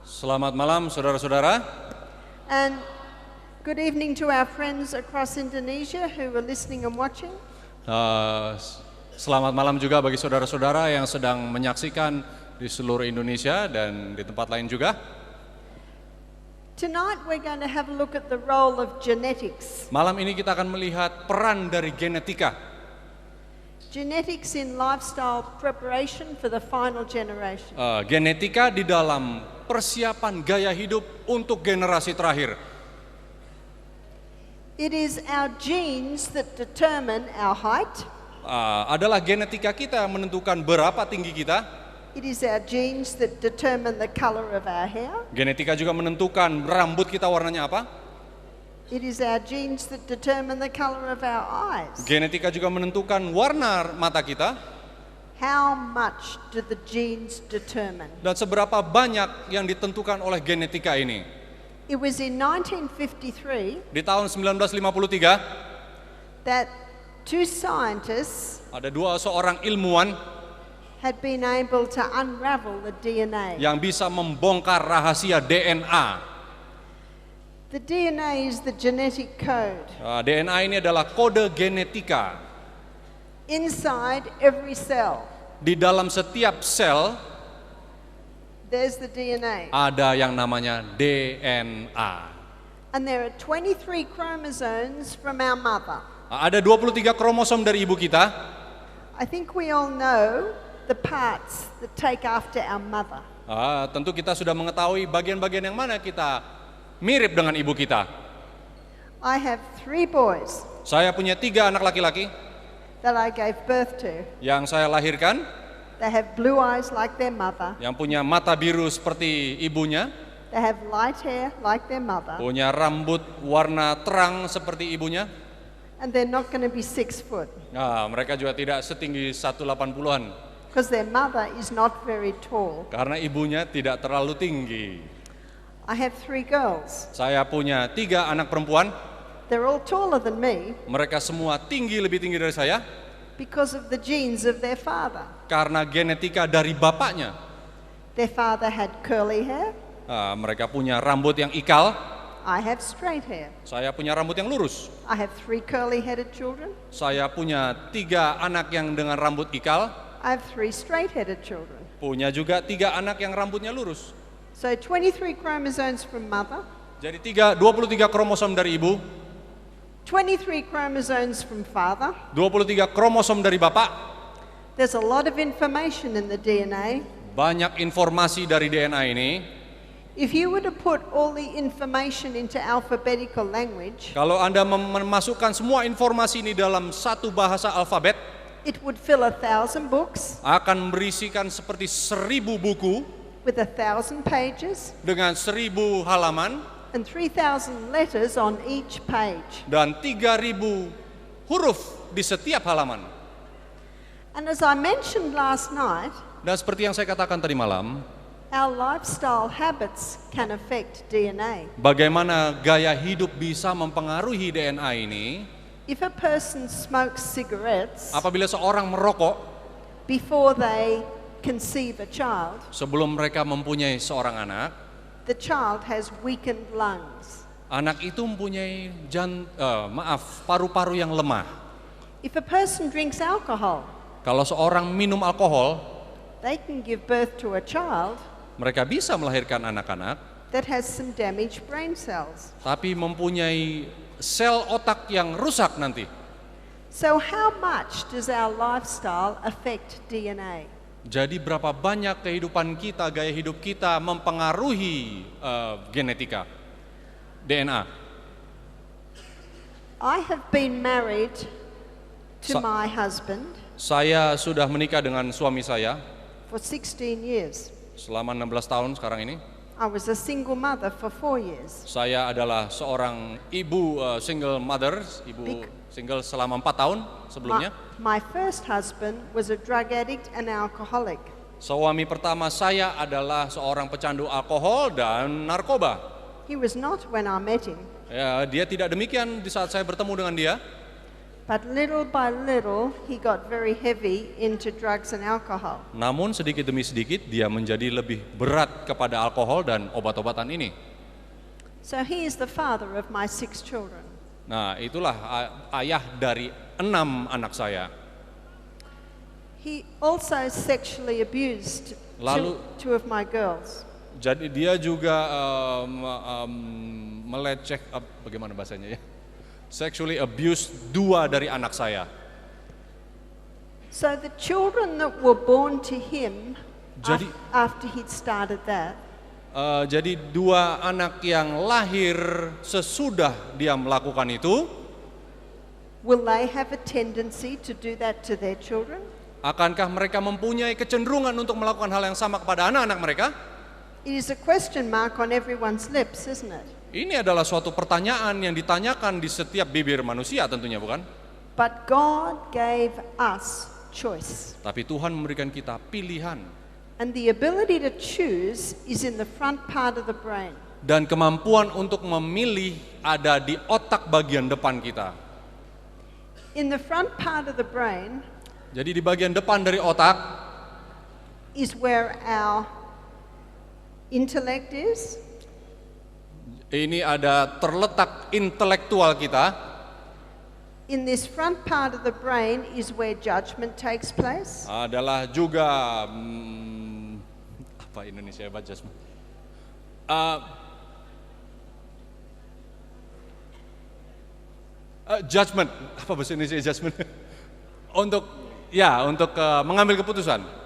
Selamat malam saudara-saudara. And good evening to our friends across Indonesia who are listening and watching. Selamat malam juga bagi saudara-saudara yang sedang menyaksikan di seluruh Indonesia dan di tempat lain juga. Tonight we're going to have a look at the role of genetics. Malam ini kita akan melihat peran dari genetika. Genetics in lifestyle preparation for the final generation. Genetika di dalam persiapan gaya hidup untuk generasi terakhir. It is our genes that determine our height. Adalah genetika kita yang menentukan berapa tinggi kita. It is our genes that determine the color of our hair. Genetika juga menentukan rambut kita warnanya apa. It is our genes that determine the color of our eyes. Genetika juga menentukan warna mata kita. How much do the genes determine? Dan seberapa banyak yang ditentukan oleh genetika ini. It was in 1953 Di tahun 1953 that two scientists ada seorang ilmuwan had been able to unravel the DNA. yang bisa membongkar rahasia DNA. The DNA is the genetic code. DNA ini adalah kode genetika. Inside every cell, Di dalam setiap sel there's the DNA. ada yang namanya DNA. And there are 23 chromosomes from our mother. Ada 23 kromosom dari ibu kita. I think we all know the parts that take after our mother. Tentu kita sudah mengetahui bagian-bagian yang mana kita mirip dengan ibu kita. I have 3 boys Saya punya 3 anak laki-laki that I gave birth to. yang saya lahirkan, They have blue eyes like their mother. yang punya mata biru seperti ibunya, They have light hair like their mother. punya rambut warna terang seperti ibunya. And they're not going to be 6 foot Mereka juga tidak setinggi 180-an because their mother is not very tall. karena ibunya tidak terlalu tinggi. I have 3 girls. Saya punya 3 anak perempuan. They're all taller than me Mereka semua lebih tinggi dari saya because of the genes of their father. karena genetika dari bapaknya. Their father had curly hair. Mereka punya rambut yang ikal. I have straight hair. Saya punya rambut yang lurus. I have 3 curly-headed children. Saya punya 3 anak yang dengan rambut ikal. I have 3 straight-headed children. Punya juga 3 anak yang rambutnya lurus. So 23 chromosomes from mother, Jadi 23 kromosom dari ibu, 23 chromosomes from father. 23 kromosom dari bapak. There's a lot of information in the DNA. Banyak informasi dari DNA ini. If you were to put all the information into alphabetical language, Kalau Anda memasukkan semua informasi ini dalam satu bahasa alfabet, it would fill 1,000 books akan berisikan seperti 1000 buku with 1,000 pages dengan 1000 halaman and 3,000 letters on each page. dan 3000 huruf di setiap halaman. And as I mentioned last night, Dan seperti yang saya katakan tadi malam, our lifestyle habits can affect DNA. bagaimana gaya hidup bisa mempengaruhi DNA ini. If a person smokes cigarettes Apabila seorang merokok before they conceive a child, sebelum mereka mempunyai seorang anak, the child has weakened lungs. anak itu mempunyai paru-paru yang lemah. If a person drinks alcohol, Kalau seorang minum alkohol, they can give birth to a child mereka bisa melahirkan anak-anak, that has some damaged brain cells. tapi mempunyai sel otak yang rusak nanti. So how much does our lifestyle affect DNA? Jadi berapa banyak kehidupan kita, gaya hidup kita mempengaruhi genetika, DNA. I have been married to Sa- my husband Saya sudah menikah dengan suami saya for 16 years. selama 16 tahun sekarang ini. I was a single mother for 4 years. Saya adalah seorang ibu single mother, ibu single selama 4 tahun sebelumnya. My first husband was a drug addict and alcoholic. Suami pertama saya adalah seorang pecandu alkohol dan narkoba. He was not when I met him, Ya, dia tidak demikian di saat saya bertemu dengan dia. But little by little, he got very heavy into drugs and alcohol. Namun sedikit demi sedikit dia menjadi lebih berat kepada alkohol dan obat-obatan ini. So he is the father of my 6 children. Nah, itulah ayah dari 6 anak saya. He also sexually abused two of my girls. Jadi dia juga meleceh, bagaimana bahasanya ya? Sexually abuse 2 dari anak saya. So the children that were born to him after he'd started that. Jadi 2 anak yang lahir sesudah dia melakukan itu, will they have a tendency to do that to their children? Akankah mereka mempunyai kecenderungan untuk melakukan hal yang sama kepada anak-anak mereka? It is a question mark on everyone's lips, isn't it? Ini adalah suatu pertanyaan yang ditanyakan di setiap bibir manusia tentunya, bukan? But God gave us choice. Tapi Tuhan memberikan kita pilihan. And the ability to choose is in the front part of the brain. Dan kemampuan untuk memilih ada di otak bagian depan kita. In the front part of the brain, jadi di bagian depan dari otak is where our intellect is. Ini ada terletak intelektual kita. In this front part of the brain is where judgment takes place. Adalah juga apa Indonesia baca judgment? Judgment, apa bahasa Indonesia judgment? untuk mengambil keputusan.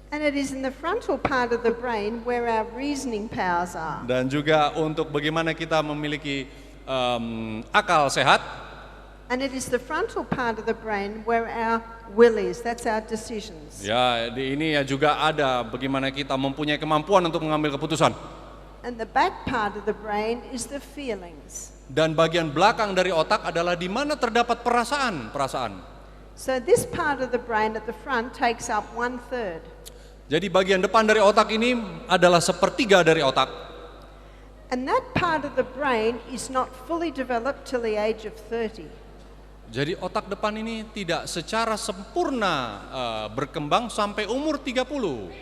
And it is in the frontal part of the brain where our reasoning powers are. Dan juga untuk bagaimana kita memiliki akal sehat. And it is the frontal part of the brain where our will is. That's our decisions. Ya, di ini ya juga ada bagaimana kita mempunyai kemampuan untuk mengambil keputusan. And the back part of the brain is the feelings. Dan bagian belakang dari otak adalah di mana terdapat perasaan. So this part of the brain at the front takes up 1/3. Jadi bagian depan dari otak ini adalah 1/3 dari otak. And that part of the brain is not fully developed till the age of 30. Jadi otak depan ini tidak secara sempurna berkembang sampai umur 30.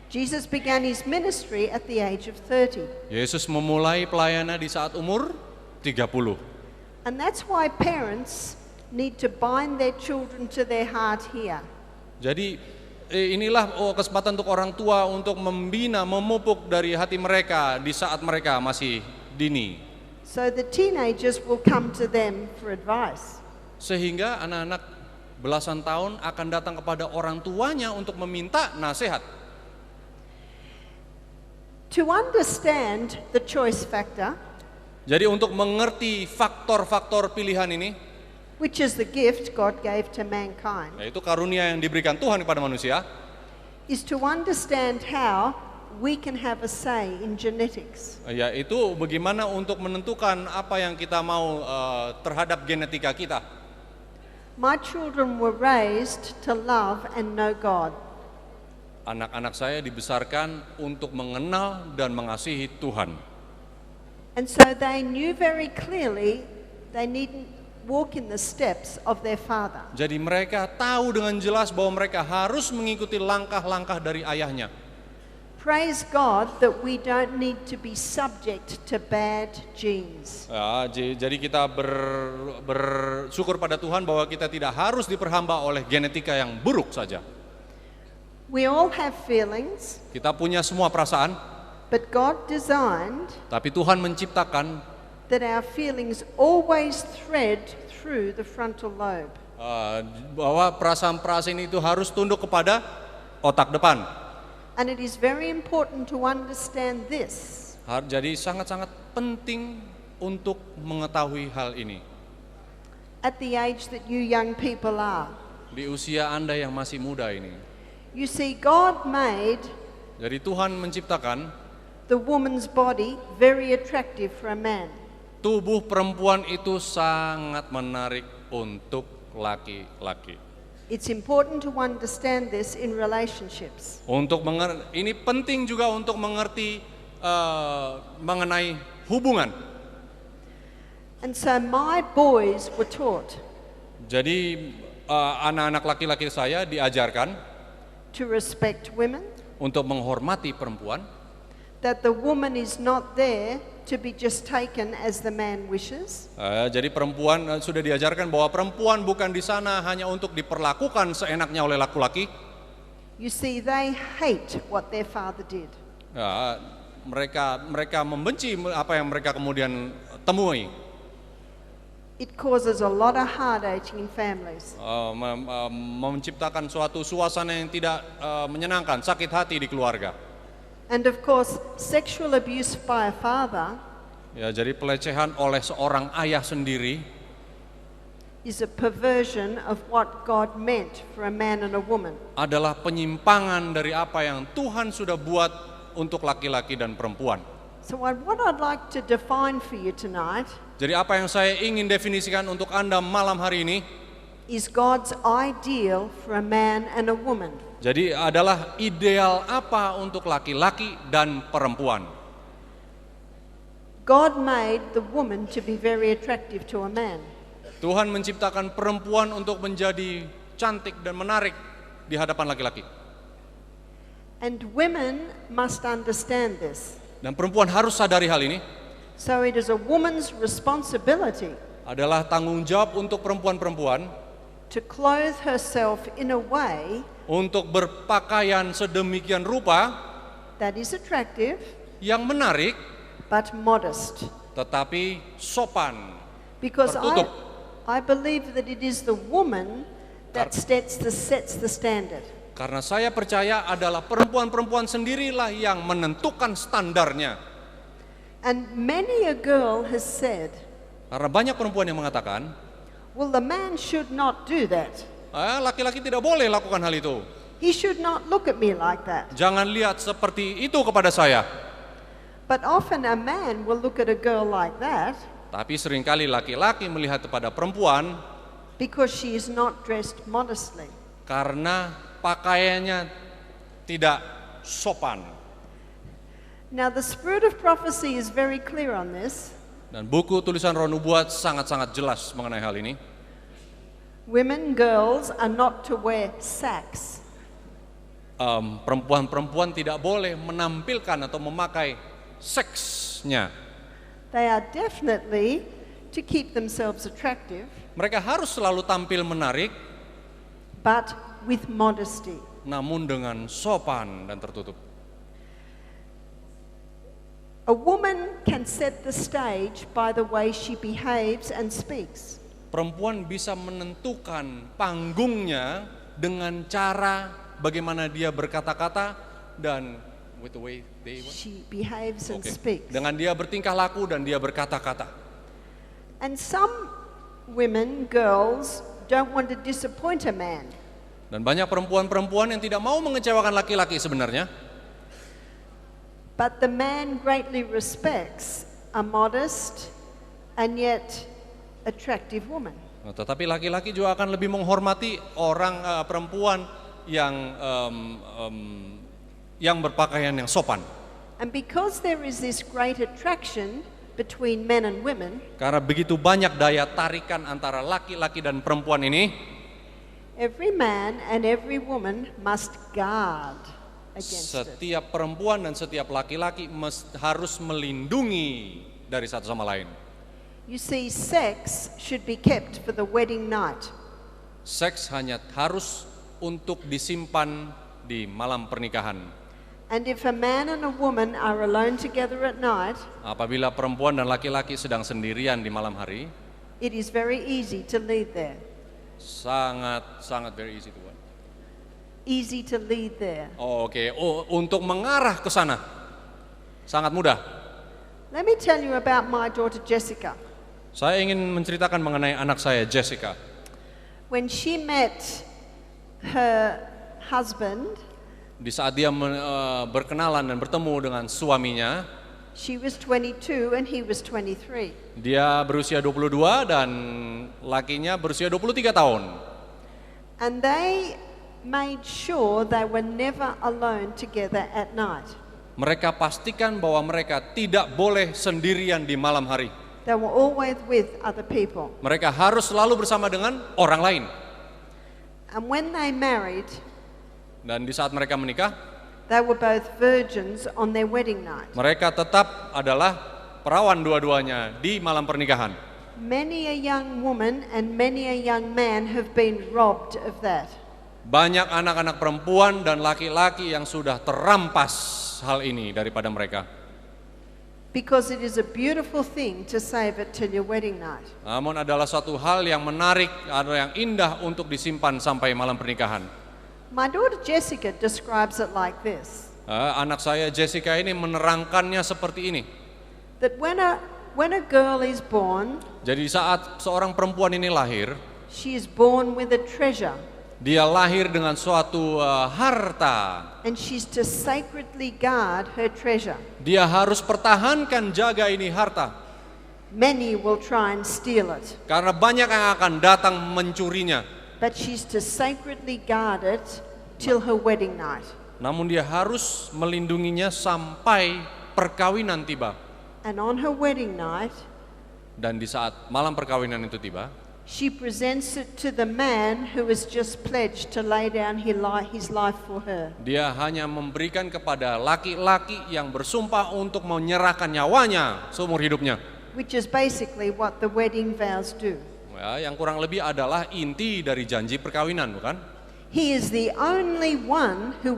Jesus began his ministry at the age of 30. Yesus memulai pelayanannya di saat umur 30. And that's why parents need to bind their children to their heart here. Jadi inilah kesempatan untuk orang tua untuk membina, memupuk dari hati mereka di saat mereka masih dini. So the teenagers will come to them for advice. Sehingga anak-anak belasan tahun akan datang kepada orang tuanya untuk meminta nasihat. To understand the choice factor, jadi untuk mengerti faktor-faktor pilihan ini, which is the gift God gave to mankind, yaitu karunia yang diberikan Tuhan kepada manusia, is to understand how we can have a say in genetics. Yaitu bagaimana untuk menentukan apa yang kita mau terhadap genetika kita. My children were raised to love and know God. Anak-anak saya dibesarkan untuk mengenal dan mengasihi Tuhan. And so they knew very clearly they needn't walk in the steps of their father. Jadi mereka tahu dengan jelas bahwa mereka harus mengikuti langkah-langkah dari ayahnya. Praise God that we don't need to be subject to bad genes. Ya, jadi kita bersyukur pada Tuhan bahwa kita tidak harus diperhamba oleh genetika yang buruk saja. We all have feelings. Kita punya semua perasaan. But God designed tapi Tuhan menciptakan that our feelings always thread through the frontal lobe. Bahwa perasaan-perasaan itu harus tunduk kepada otak depan. And it is very important to understand this. Jadi sangat-sangat penting untuk mengetahui hal ini. At the age that you young people are. Di usia Anda yang masih muda ini. You see, God made jadi Tuhan menciptakan the woman's body very attractive for a man. Tubuh perempuan itu sangat menarik untuk laki-laki. It's important to understand this in relationships. Ini penting juga untuk mengerti mengenai hubungan. And so my boys were taught. Jadi anak-anak laki-laki saya diajarkan to respect women, untuk menghormati perempuan, that the woman is not there to be just taken as the man wishes. Jadi perempuan sudah diajarkan bahwa perempuan bukan di sana hanya untuk diperlakukan seenaknya oleh laki-laki. You see, they hate what their father did. Ya, mereka membenci apa yang mereka kemudian temui. It causes a lot of heartache in families. Menciptakan suatu suasana yang tidak menyenangkan, sakit hati di keluarga. And of course, sexual abuse by a father Ya, jadi pelecehan oleh seorang ayah sendiri is a perversion of what God meant for a man and a woman. adalah penyimpangan dari apa yang Tuhan sudah buat untuk laki-laki dan perempuan. So what I'd like to define for you tonight Jadi apa yang saya ingin definisikan untuk Anda malam hari ini, is God's ideal for a man and a woman. jadi adalah ideal apa untuk laki-laki dan perempuan. God made the woman to be very attractive to a man. Tuhan menciptakan perempuan untuk menjadi cantik dan menarik di hadapan laki-laki. And women must understand this. Dan perempuan harus sadari hal ini. So it is a woman's responsibility Adalah tanggung jawab untuk perempuan-perempuan to clothe herself in a way untuk berpakaian sedemikian rupa that is attractive yang menarik but modest. tetapi sopan. Because Tertutup. I believe that it is the woman that sets the standard. Karena saya percaya adalah perempuan-perempuan sendirilah yang menentukan standarnya. And many a girl has said, Karena banyak perempuan yang mengatakan, well, the man should not do that. laki-laki tidak boleh lakukan hal itu. He should not look at me like that. Jangan lihat seperti itu kepada saya. But often a man will look at a girl like that Tapi seringkali laki-laki melihat kepada perempuan because she is not dressed modestly. karena pakaiannya tidak sopan. Now the spirit of prophecy is very clear on this. Dan buku tulisan Roh Nubuat sangat-sangat jelas mengenai hal ini. Women, girls are not to wear sacks. Perempuan-perempuan tidak boleh menampilkan atau memakai seksnya. They are definitely to keep themselves attractive, Mereka harus selalu tampil menarik, but with modesty. namun dengan sopan dan tertutup. A woman can set the stage by the way she behaves and speaks. Perempuan bisa menentukan panggungnya dengan cara bagaimana dia berkata-kata dan with the way they She behaves and Oke. speaks. Dengan dia bertingkah laku dan dia berkata-kata. And some women, girls, don't want to disappoint a man. Dan banyak perempuan-perempuan yang tidak mau mengecewakan laki-laki sebenarnya. But the man greatly respects a modest and yet attractive woman. Nah, tetapi laki-laki juga akan lebih menghormati orang perempuan yang berpakaian yang sopan. And because there is this great attraction between men and women, Karena begitu banyak daya tarikan antara laki-laki dan perempuan ini, every man and every woman must guard against it. setiap perempuan dan setiap laki-laki harus melindungi dari satu sama lain. You see, sex should be kept for the wedding night. Seks hanya harus untuk disimpan di malam pernikahan. And if a man and a woman are alone together at night, Apabila perempuan dan laki-laki sedang sendirian di malam hari, it is very easy to lead there. sangat very easy to what? Easy to lead there. Oke. Untuk mengarah ke sana sangat mudah. Let me tell you about my daughter Jessica. Saya ingin menceritakan mengenai anak saya Jessica. When she met her husband, Di saat dia berkenalan dan bertemu dengan suaminya, she was 22 and he was 23. dia berusia 22 dan lakinya berusia 23 tahun. And they made sure they were never alone together at night. Mereka pastikan bahwa mereka tidak boleh sendirian di malam hari. They were always with other people. Mereka harus selalu bersama dengan orang lain. And when they married, Dan di saat mereka menikah, they were both virgins on their wedding night. mereka tetap adalah perawan dua-duanya di malam pernikahan. Many a young woman and many a young man have been robbed of that. Banyak anak-anak perempuan dan laki-laki yang sudah terampas hal ini daripada mereka. Because it is a beautiful thing to save it till your wedding night. Namun adalah suatu hal yang menarik, ada yang indah untuk disimpan sampai malam pernikahan. My daughter Jessica describes it like this. Anak saya Jessica ini menerangkannya seperti ini. That when a girl is born, Jadi saat seorang perempuan ini lahir, she is born with a treasure. dia lahir dengan suatu harta. And she's to sacredly guard her treasure. Dia harus pertahankan, jaga ini harta. Many will try and steal it, Karena banyak yang akan datang mencurinya. but she's to sacredly guard it till her wedding night. Namun dia harus melindunginya sampai perkawinan tiba. And on her wedding night, Dan di saat malam perkawinan itu tiba, she presents it to the man who has just pledged to lay down his life for her. dia hanya memberikan kepada laki-laki yang bersumpah untuk menyerahkan nyawanya seumur hidupnya. Which is basically what the wedding vows do. Ya, yang kurang lebih adalah inti dari janji perkawinan, bukan? He is the only one who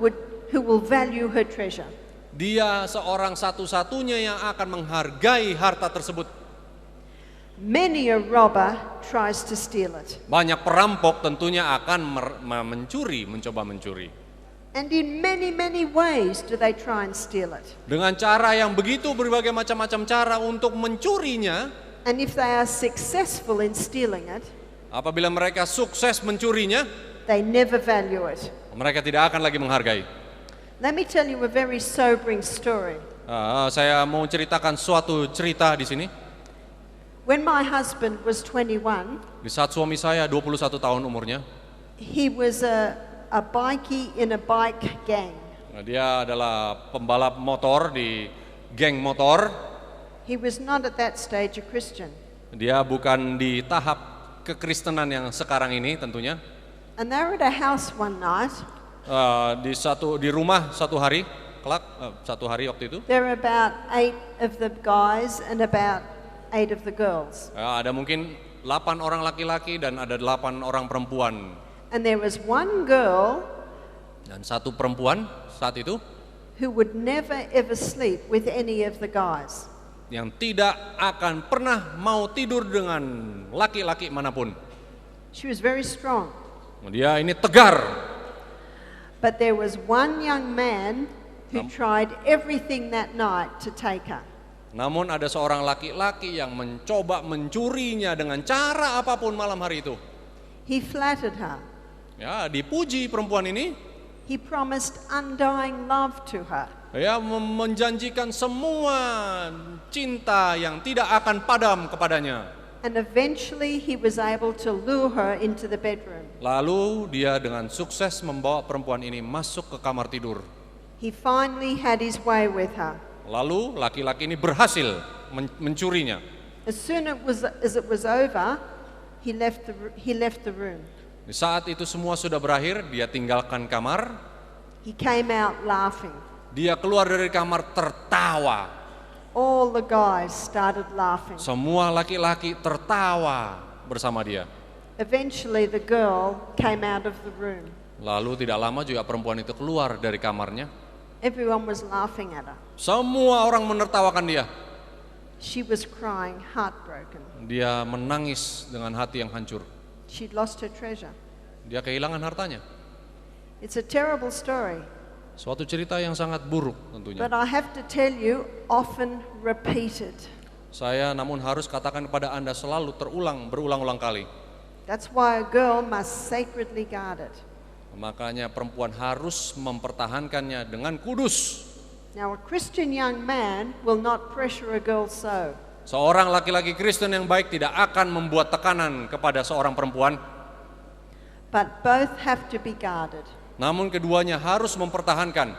will value her treasure. Dia seorang satu-satunya yang akan menghargai harta tersebut. Many a robber tries to steal it. Banyak perampok tentunya akan mencoba mencuri. And in many, many ways do they try and steal it. Dengan cara yang begitu berbagai macam-macam cara untuk mencurinya. And if they are successful in stealing it, Apabila mereka sukses mencurinya, they never value it. mereka tidak akan lagi menghargai. Let me tell you a very sobering story. Saya mau ceritakan suatu cerita di sini. When my husband was 21, Di saat suami saya 21 tahun umurnya, he was a bikie in a bike gang. dia adalah pembalap motor di geng motor. He was not at that stage a Christian. Dia bukan di tahap kekristenan yang sekarang ini tentunya. And they were at a house one night. Di rumah satu hari waktu itu. There were about 8 of the guys and about 8 of the girls. Ada mungkin 8 orang laki-laki dan ada 8 orang perempuan. And there was one girl Dan satu perempuan saat itu who would never ever sleep with any of the guys. yang tidak akan pernah mau tidur dengan laki-laki manapun. She was very strong. Dia ini tegar. But there was one young man who tried everything that night to take her. Namun ada seorang laki-laki yang mencoba mencurinya dengan cara apapun malam hari itu. He flattered her. Ya, dipuji perempuan ini. He promised undying love to her. Ya, menjanjikan semua cinta yang tidak akan padam kepadanya. And eventually he was able to lure her into the bedroom. Lalu dia dengan sukses membawa perempuan ini masuk ke kamar tidur. He finally had his way with her. Lalu laki-laki ini berhasil mencurinya. As soon as it was over, he left the room. Di saat itu semua sudah berakhir, dia tinggalkan kamar. He came out laughing. Dia keluar dari kamar tertawa. All the guys started laughing. Semua laki-laki tertawa bersama dia. Eventually the girl came out of the room. Lalu tidak lama juga perempuan itu keluar dari kamarnya. Everyone was laughing at her. Semua orang menertawakan dia. She was crying, heartbroken. Dia menangis dengan hati yang hancur. She'd lost her treasure. Dia kehilangan hartanya. It's a terrible story. Suatu cerita yang sangat buruk tentunya. But I have to tell you, often repeated. Saya namun harus katakan kepada Anda selalu berulang-ulang kali. That's why a girl must sacredly guard it. Makanya perempuan harus mempertahankannya dengan kudus. Now a Christian young man will not pressure a girl so. Seorang laki-laki Kristen yang baik tidak akan membuat tekanan kepada seorang perempuan. But both have to be guarded. Namun keduanya harus mempertahankan.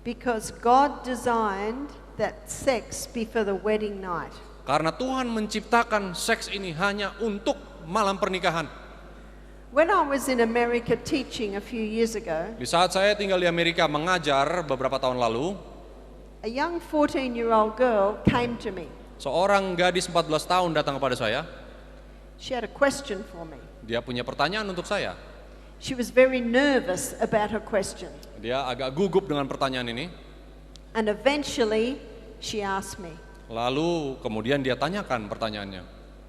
Because God designed that sex be for the wedding night. Karena Tuhan menciptakan seks ini hanya untuk malam pernikahan. When I was in America teaching a few years ago, Di saat saya tinggal di Amerika mengajar beberapa tahun lalu, a young 14-year-old girl came to me. seorang gadis 14 tahun datang kepada saya. She had a question for me. Dia punya pertanyaan untuk saya. She was very nervous about her question. Dia agak gugup dengan pertanyaan ini. And eventually, she asked me. Lalu kemudian dia tanyakan pertanyaannya.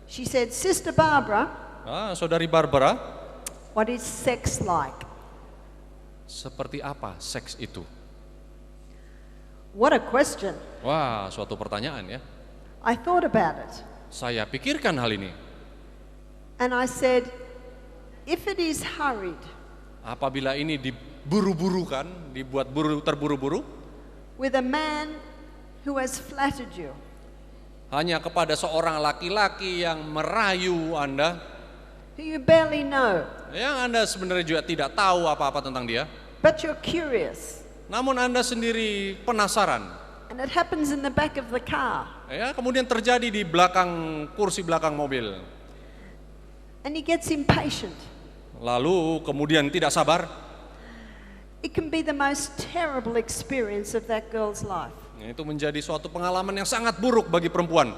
She said, Sister Barbara, Saudari Barbara, what is sex like? seperti apa seks itu? What a question. Wah, suatu pertanyaan ya. I thought about it. Saya pikirkan hal ini. And I said, if it is hurried, Apabila ini diburu-burukan, dibuat terburu-buru, with a man who has flattered you, hanya kepada seorang laki-laki yang merayu Anda, who you barely know, yang Anda sebenarnya juga tidak tahu apa-apa tentang dia, but you're curious, namun Anda sendiri penasaran. and it happens in the back of the car, Ya, kemudian terjadi di belakang kursi belakang mobil. and he gets impatient. Lalu kemudian tidak sabar. It can be the most terrible experience of that girl's life. Itu menjadi suatu pengalaman yang sangat buruk bagi perempuan.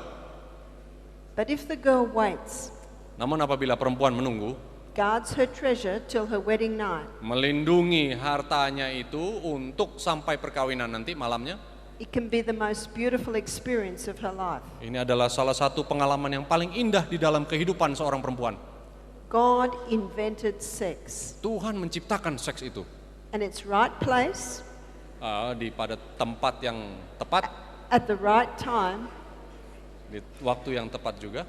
But if the girl waits, Namun apabila perempuan menunggu, guards her treasure till her wedding night, melindungi hartanya itu untuk sampai perkawinan nanti malamnya, it can be the most beautiful experience of her life. ini adalah salah satu pengalaman yang paling indah di dalam kehidupan seorang perempuan. God invented sex, Tuhan menciptakan seks itu and its right place, pada tempat yang tepat, at the right time, di waktu yang tepat juga,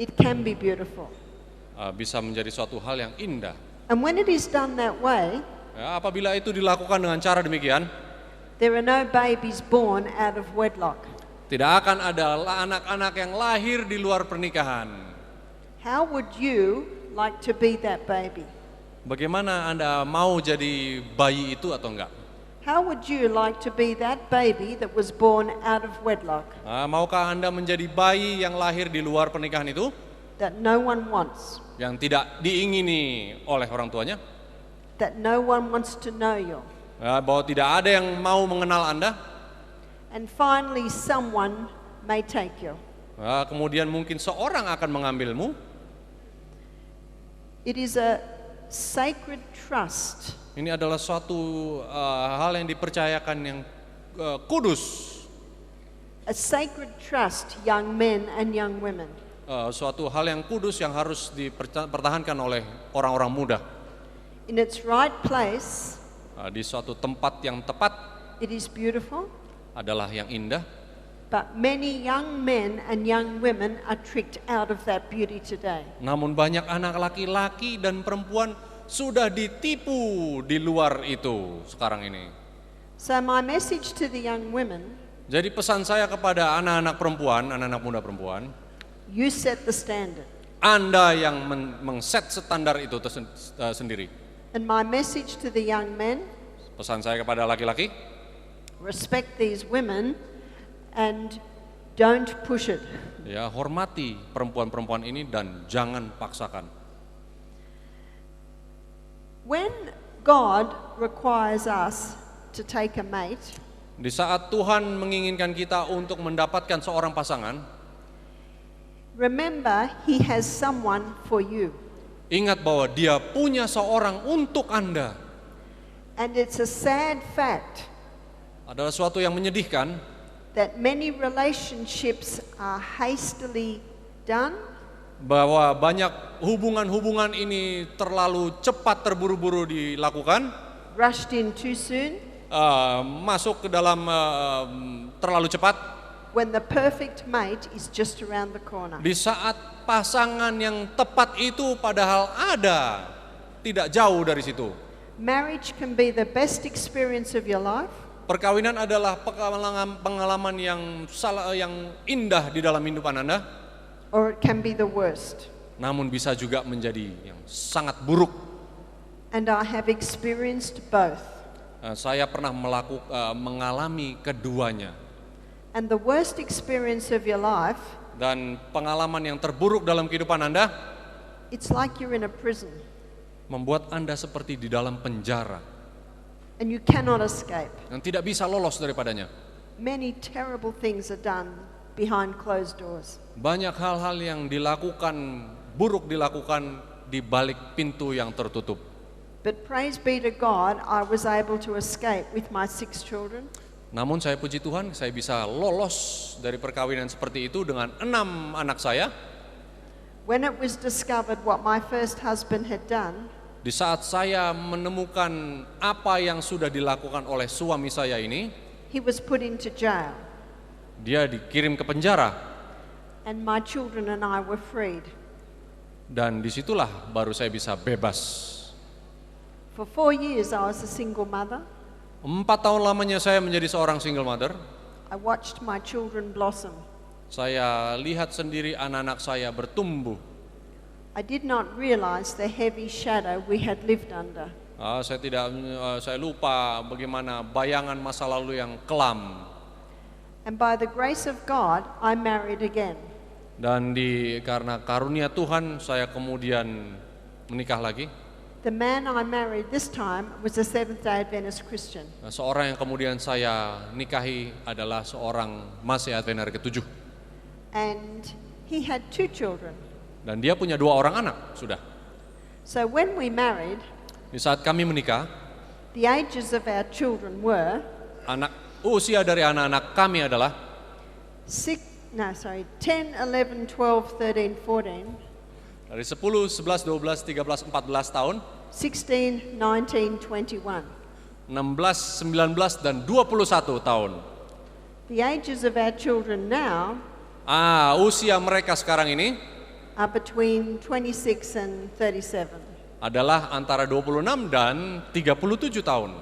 it can be beautiful. bisa menjadi suatu hal yang indah. And when it is done that way, Ya, apabila itu dilakukan dengan cara demikian, there are no babies born out of wedlock. tidak akan ada anak-anak yang lahir di luar pernikahan. How would you like to be that baby? Bagaimana Anda mau jadi bayi itu atau enggak? How would you like to be that baby that was born out of wedlock, Maukah Anda menjadi bayi yang lahir di luar pernikahan itu, that no one wants, yang tidak diingini oleh orang tuanya, that no one wants to know you, bahwa tidak ada yang mau mengenal Anda, and finally someone may take you? kemudian mungkin seorang akan mengambilmu? It is a sacred trust Ini adalah suatu hal yang dipercayakan yang kudus, a sacred trust, young men and young women. Suatu hal yang kudus yang harus dipertahankan oleh orang-orang muda. In its right place, Di suatu tempat yang tepat it is beautiful, adalah yang indah, but many young men and young women are tricked out of that beauty today. namun banyak anak laki-laki dan perempuan sudah ditipu di luar itu sekarang ini. So my message to the young women, Jadi pesan saya kepada anak-anak perempuan, anak-anak muda perempuan, you set the standard. Anda yang mengset standar itu sendiri. And my message to the young men, Pesan saya kepada laki-laki, respect these women and don't push it. ya hormati perempuan-perempuan ini dan jangan paksakan. When God requires us to take a mate, Di saat Tuhan menginginkan kita untuk mendapatkan seorang pasangan, remember He has someone for you. ingat bahwa Dia punya seorang untuk Anda. And it's a sad fact Adalah suatu yang menyedihkan that many relationships are hastily done, bahwa banyak hubungan-hubungan ini terlalu cepat terburu-buru dilakukan, rushed in too soon, masuk ke dalam terlalu cepat, when the perfect mate is just around the corner. di saat pasangan yang tepat itu padahal ada, tidak jauh dari situ. Marriage can be the best experience of your life, Perkawinan adalah pengalaman yang indah di dalam kehidupan Anda, or it can be the worst. namun bisa juga menjadi yang sangat buruk. And I have experienced both. Saya pernah mengalami keduanya. And the worst experience of your life Dan pengalaman yang terburuk dalam kehidupan Anda it's like you're in a prison membuat Anda seperti di dalam penjara and you cannot escape. yang tidak bisa lolos daripadanya. Many terrible things are done behind closed doors. Banyak hal-hal yang dilakukan, buruk dilakukan di balik pintu yang tertutup. But praise be to God, I was able to escape with my 6 children. Namun saya puji Tuhan, saya bisa lolos dari perkawinan seperti itu dengan 6 anak saya. When it was discovered what my first husband had done, Di saat saya menemukan apa yang sudah dilakukan oleh suami saya ini, he was put into jail, dia dikirim ke penjara. and my children and I were freed. Dan disitulah baru saya bisa bebas. For 4 years I was a single mother. 4 tahun lamanya saya menjadi seorang single mother. I watched my children blossom. Saya lihat sendiri anak-anak saya bertumbuh. I did not realize the heavy shadow we had lived under. Saya lupa bagaimana bayangan masa lalu yang kelam. And by the grace of God, I married again. Dan karena karunia Tuhan, saya kemudian menikah lagi. The man I married this time was a Seventh-day Adventist Christian. Nah, seorang yang kemudian saya nikahi adalah seorang Masih Advent hari ke-7. And he had 2 children. Dan dia punya 2 orang anak sudah. So when we married, Di saat kami menikah, the ages of our children were usia dari anak-anak kami adalah 10, 11, 12, 13, 14, dari 10, 11, 12, 13, 14 tahun, 16, 19, 21. 16, 19, dan 21 tahun. The ages of our children now Usia mereka sekarang ini are between 26 and 37. adalah antara 26 dan 37 tahun.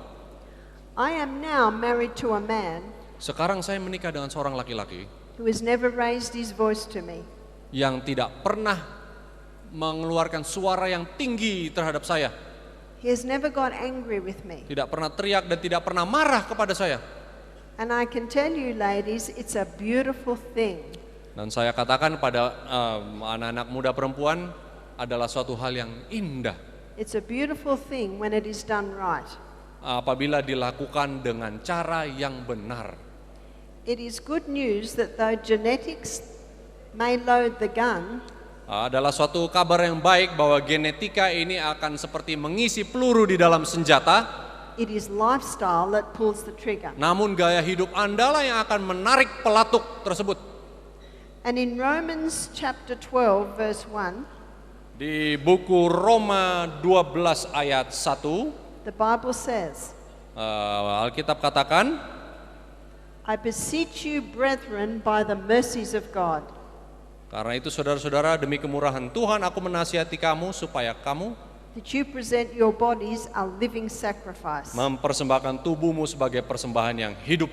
I am now married to a man Sekarang saya menikah dengan seorang laki-laki who has never raised his voice to me. yang tidak pernah mengeluarkan suara yang tinggi terhadap saya. He has never got angry with me. Tidak pernah teriak dan tidak pernah marah kepada saya. And I can tell you, ladies, it's a beautiful thing. Dan saya katakan pada anak-anak muda perempuan adalah suatu hal yang indah It's a beautiful thing when it is done right. apabila dilakukan dengan cara yang benar. It is good news that though genetics may load the gun, Adalah suatu kabar yang baik bahwa genetika ini akan seperti mengisi peluru di dalam senjata. it is lifestyle that pulls the trigger. Namun gaya hidup Anda lah yang akan menarik pelatuk tersebut. And in Romans chapter 12 verse 1, Di buku Roma 12 ayat 1, the Bible says, Alkitab katakan, I beseech you, brethren, by the mercies of God, karena itu saudara-saudara, demi kemurahan Tuhan aku menasihati kamu supaya kamu that you present your bodies a living sacrifice, mempersembahkan tubuhmu sebagai persembahan yang hidup,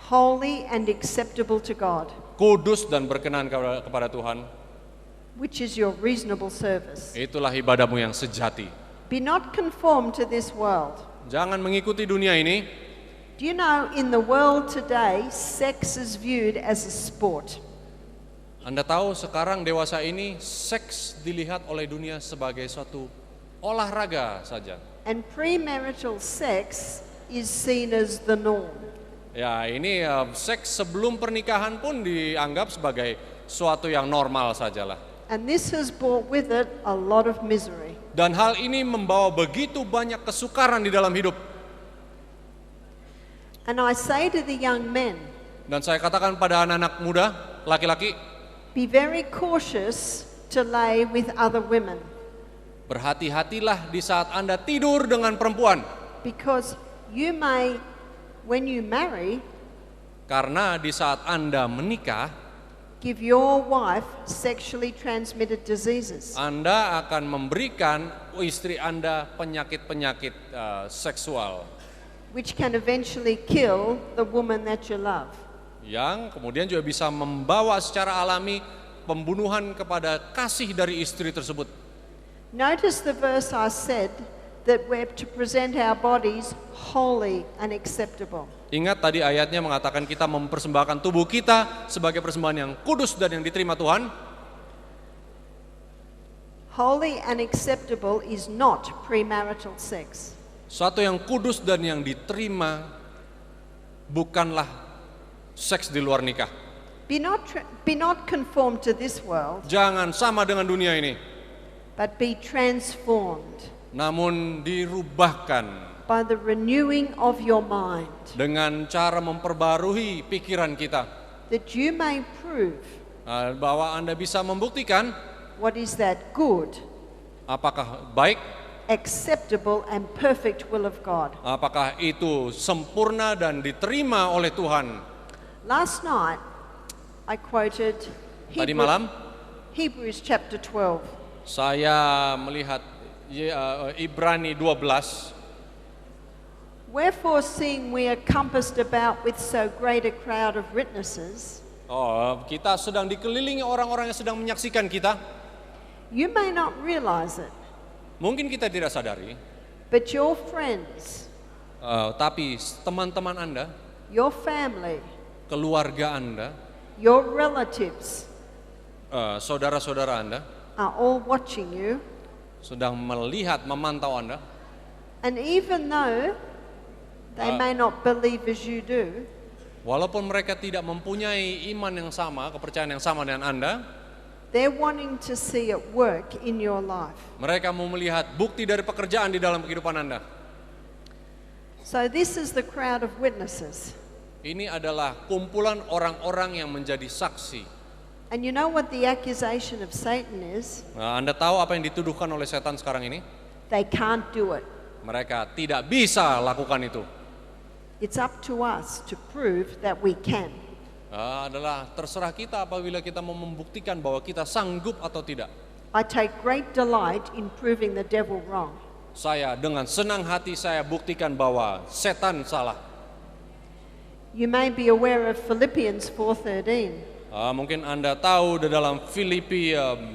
holy and acceptable to God, kudus dan berkenan kepada Tuhan. which is your reasonable service. Itulah ibadahmu yang sejati. Be not conformed to this world. Jangan mengikuti dunia ini. Do you know in the world today, sex is viewed as a sport? Anda tahu sekarang dewasa ini seks dilihat oleh dunia sebagai suatu olahraga saja. And premarital sex is seen as the norm. Ya, ini seks sebelum pernikahan pun dianggap sebagai suatu yang normal sajalah. And this has brought with it a lot of misery. Dan hal ini membawa begitu banyak kesukaran di dalam hidup. And I say to the young men, Dan saya katakan pada anak-anak muda, laki-laki, be very cautious to lay with other women, berhati-hatilah di saat Anda tidur dengan perempuan. because you may, when you marry, Karena di saat Anda menikah, give your wife sexually transmitted diseases. Anda akan memberikan istri Anda penyakit-penyakit seksual Which can eventually kill the woman that you love. yang kemudian juga bisa membawa secara alami pembunuhan kepada kasih dari istri tersebut. Notice the verse I said that we're to present our bodies holy and acceptable. Ingat tadi ayatnya mengatakan kita mempersembahkan tubuh kita sebagai persembahan yang kudus dan yang diterima Tuhan. Holy and acceptable is not premarital sex. Suatu yang kudus dan yang diterima bukanlah seks di luar nikah. Be not conformed to this world, Jangan sama dengan dunia ini, but be transformed namun dirubahkan by the renewing of your mind, dengan cara memperbarui pikiran kita, that you may prove bahwa Anda bisa membuktikan what is that good, apakah baik, acceptable and perfect will of God. apakah itu sempurna dan diterima oleh Tuhan. Last night I quoted Tadi malam Hebrews chapter 12. saya melihat Ibrani 12. Wherefore, seeing we are compassed about with so great a crowd of witnesses, Kita sedang dikelilingi orang-orang yang sedang menyaksikan kita. you may not realize it, Mungkin kita tidak sadari, but your friends, tapi teman-teman Anda, your family, keluarga Anda, your relatives saudara-saudara Anda are all watching you. sedang melihat, memantau Anda. And even though they may not believe as you do, Walaupun mereka tidak mempunyai iman yang sama, kepercayaan yang sama dengan Anda, they're wanting to see it work in your life. mereka mau melihat bukti dari pekerjaan di dalam kehidupan Anda. So this is the crowd of witnesses. Ini adalah kumpulan orang-orang yang menjadi saksi. And you know what the accusation of Satan is? Nah, Anda tahu apa yang dituduhkan oleh setan sekarang ini? They can't do it. Mereka tidak bisa lakukan itu. It's up to us to prove that we can. Adalah terserah kita apabila kita mau membuktikan bahwa kita sanggup atau tidak. I take great delight in proving the devil wrong. Saya dengan senang hati saya buktikan bahwa setan salah. You may be aware of Philippians 4:13. Mungkin Anda tahu di dalam Filipians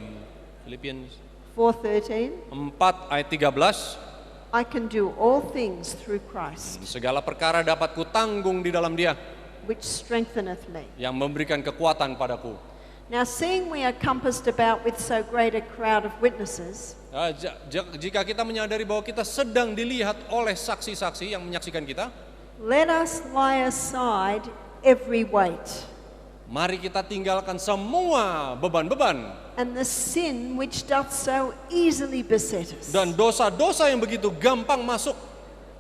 4:13. 4 ayat 13, I can do all things through Christ, segala perkara dapat kutanggung di dalam Dia which strengtheneth me. yang memberikan kekuatan padaku. Now, seeing we are compassed about with so great a crowd of witnesses, Jika kita menyadari bahwa kita sedang dilihat oleh saksi-saksi yang menyaksikan kita, let us lay aside every weight mari kita tinggalkan semua beban-beban and the sin which doth so easily beset us, dan dosa-dosa yang begitu gampang masuk.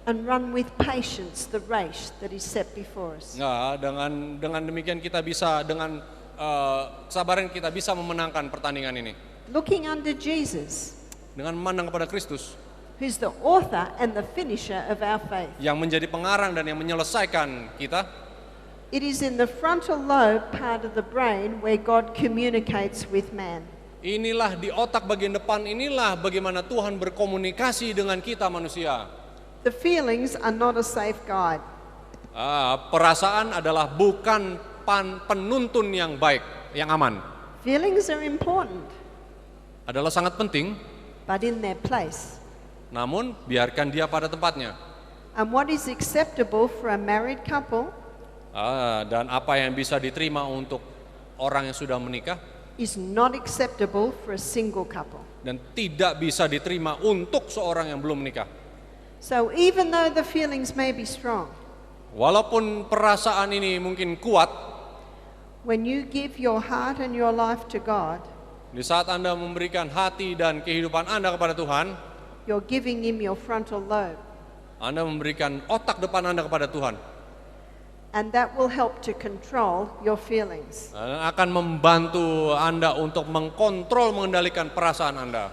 and run with patience the race that is set before us. Nah, dengan demikian kita bisa dengan kesabaran kita bisa memenangkan pertandingan ini. Looking unto Jesus, Dengan memandang kepada Kristus who's the author and the finisher of our faith. yang menjadi pengarang dan yang menyelesaikan kita. It is in the frontal lobe part of the brain where God communicates with man. Inilah di otak bagian depan, inilah bagaimana Tuhan berkomunikasi dengan kita manusia. The feelings are not a safeguard. Perasaan adalah bukan penuntun yang baik, yang aman. Feelings are important, Adalah sangat penting, but in their place. namun biarkan dia pada tempatnya. And what is acceptable for a married couple Dan apa yang bisa diterima untuk orang yang sudah menikah is not acceptable for a single couple. dan tidak bisa diterima untuk seorang yang belum menikah. So even though the feelings may be strong, Walaupun perasaan ini mungkin kuat, when you give your heart and your life to God, di saat Anda memberikan hati dan kehidupan Anda kepada Tuhan, you're giving Him your frontal lobe. Anda memberikan otak depan Anda kepada Tuhan. And that will help to control your feelings. Dan akan membantu Anda untuk mengkontrol, mengendalikan perasaan Anda.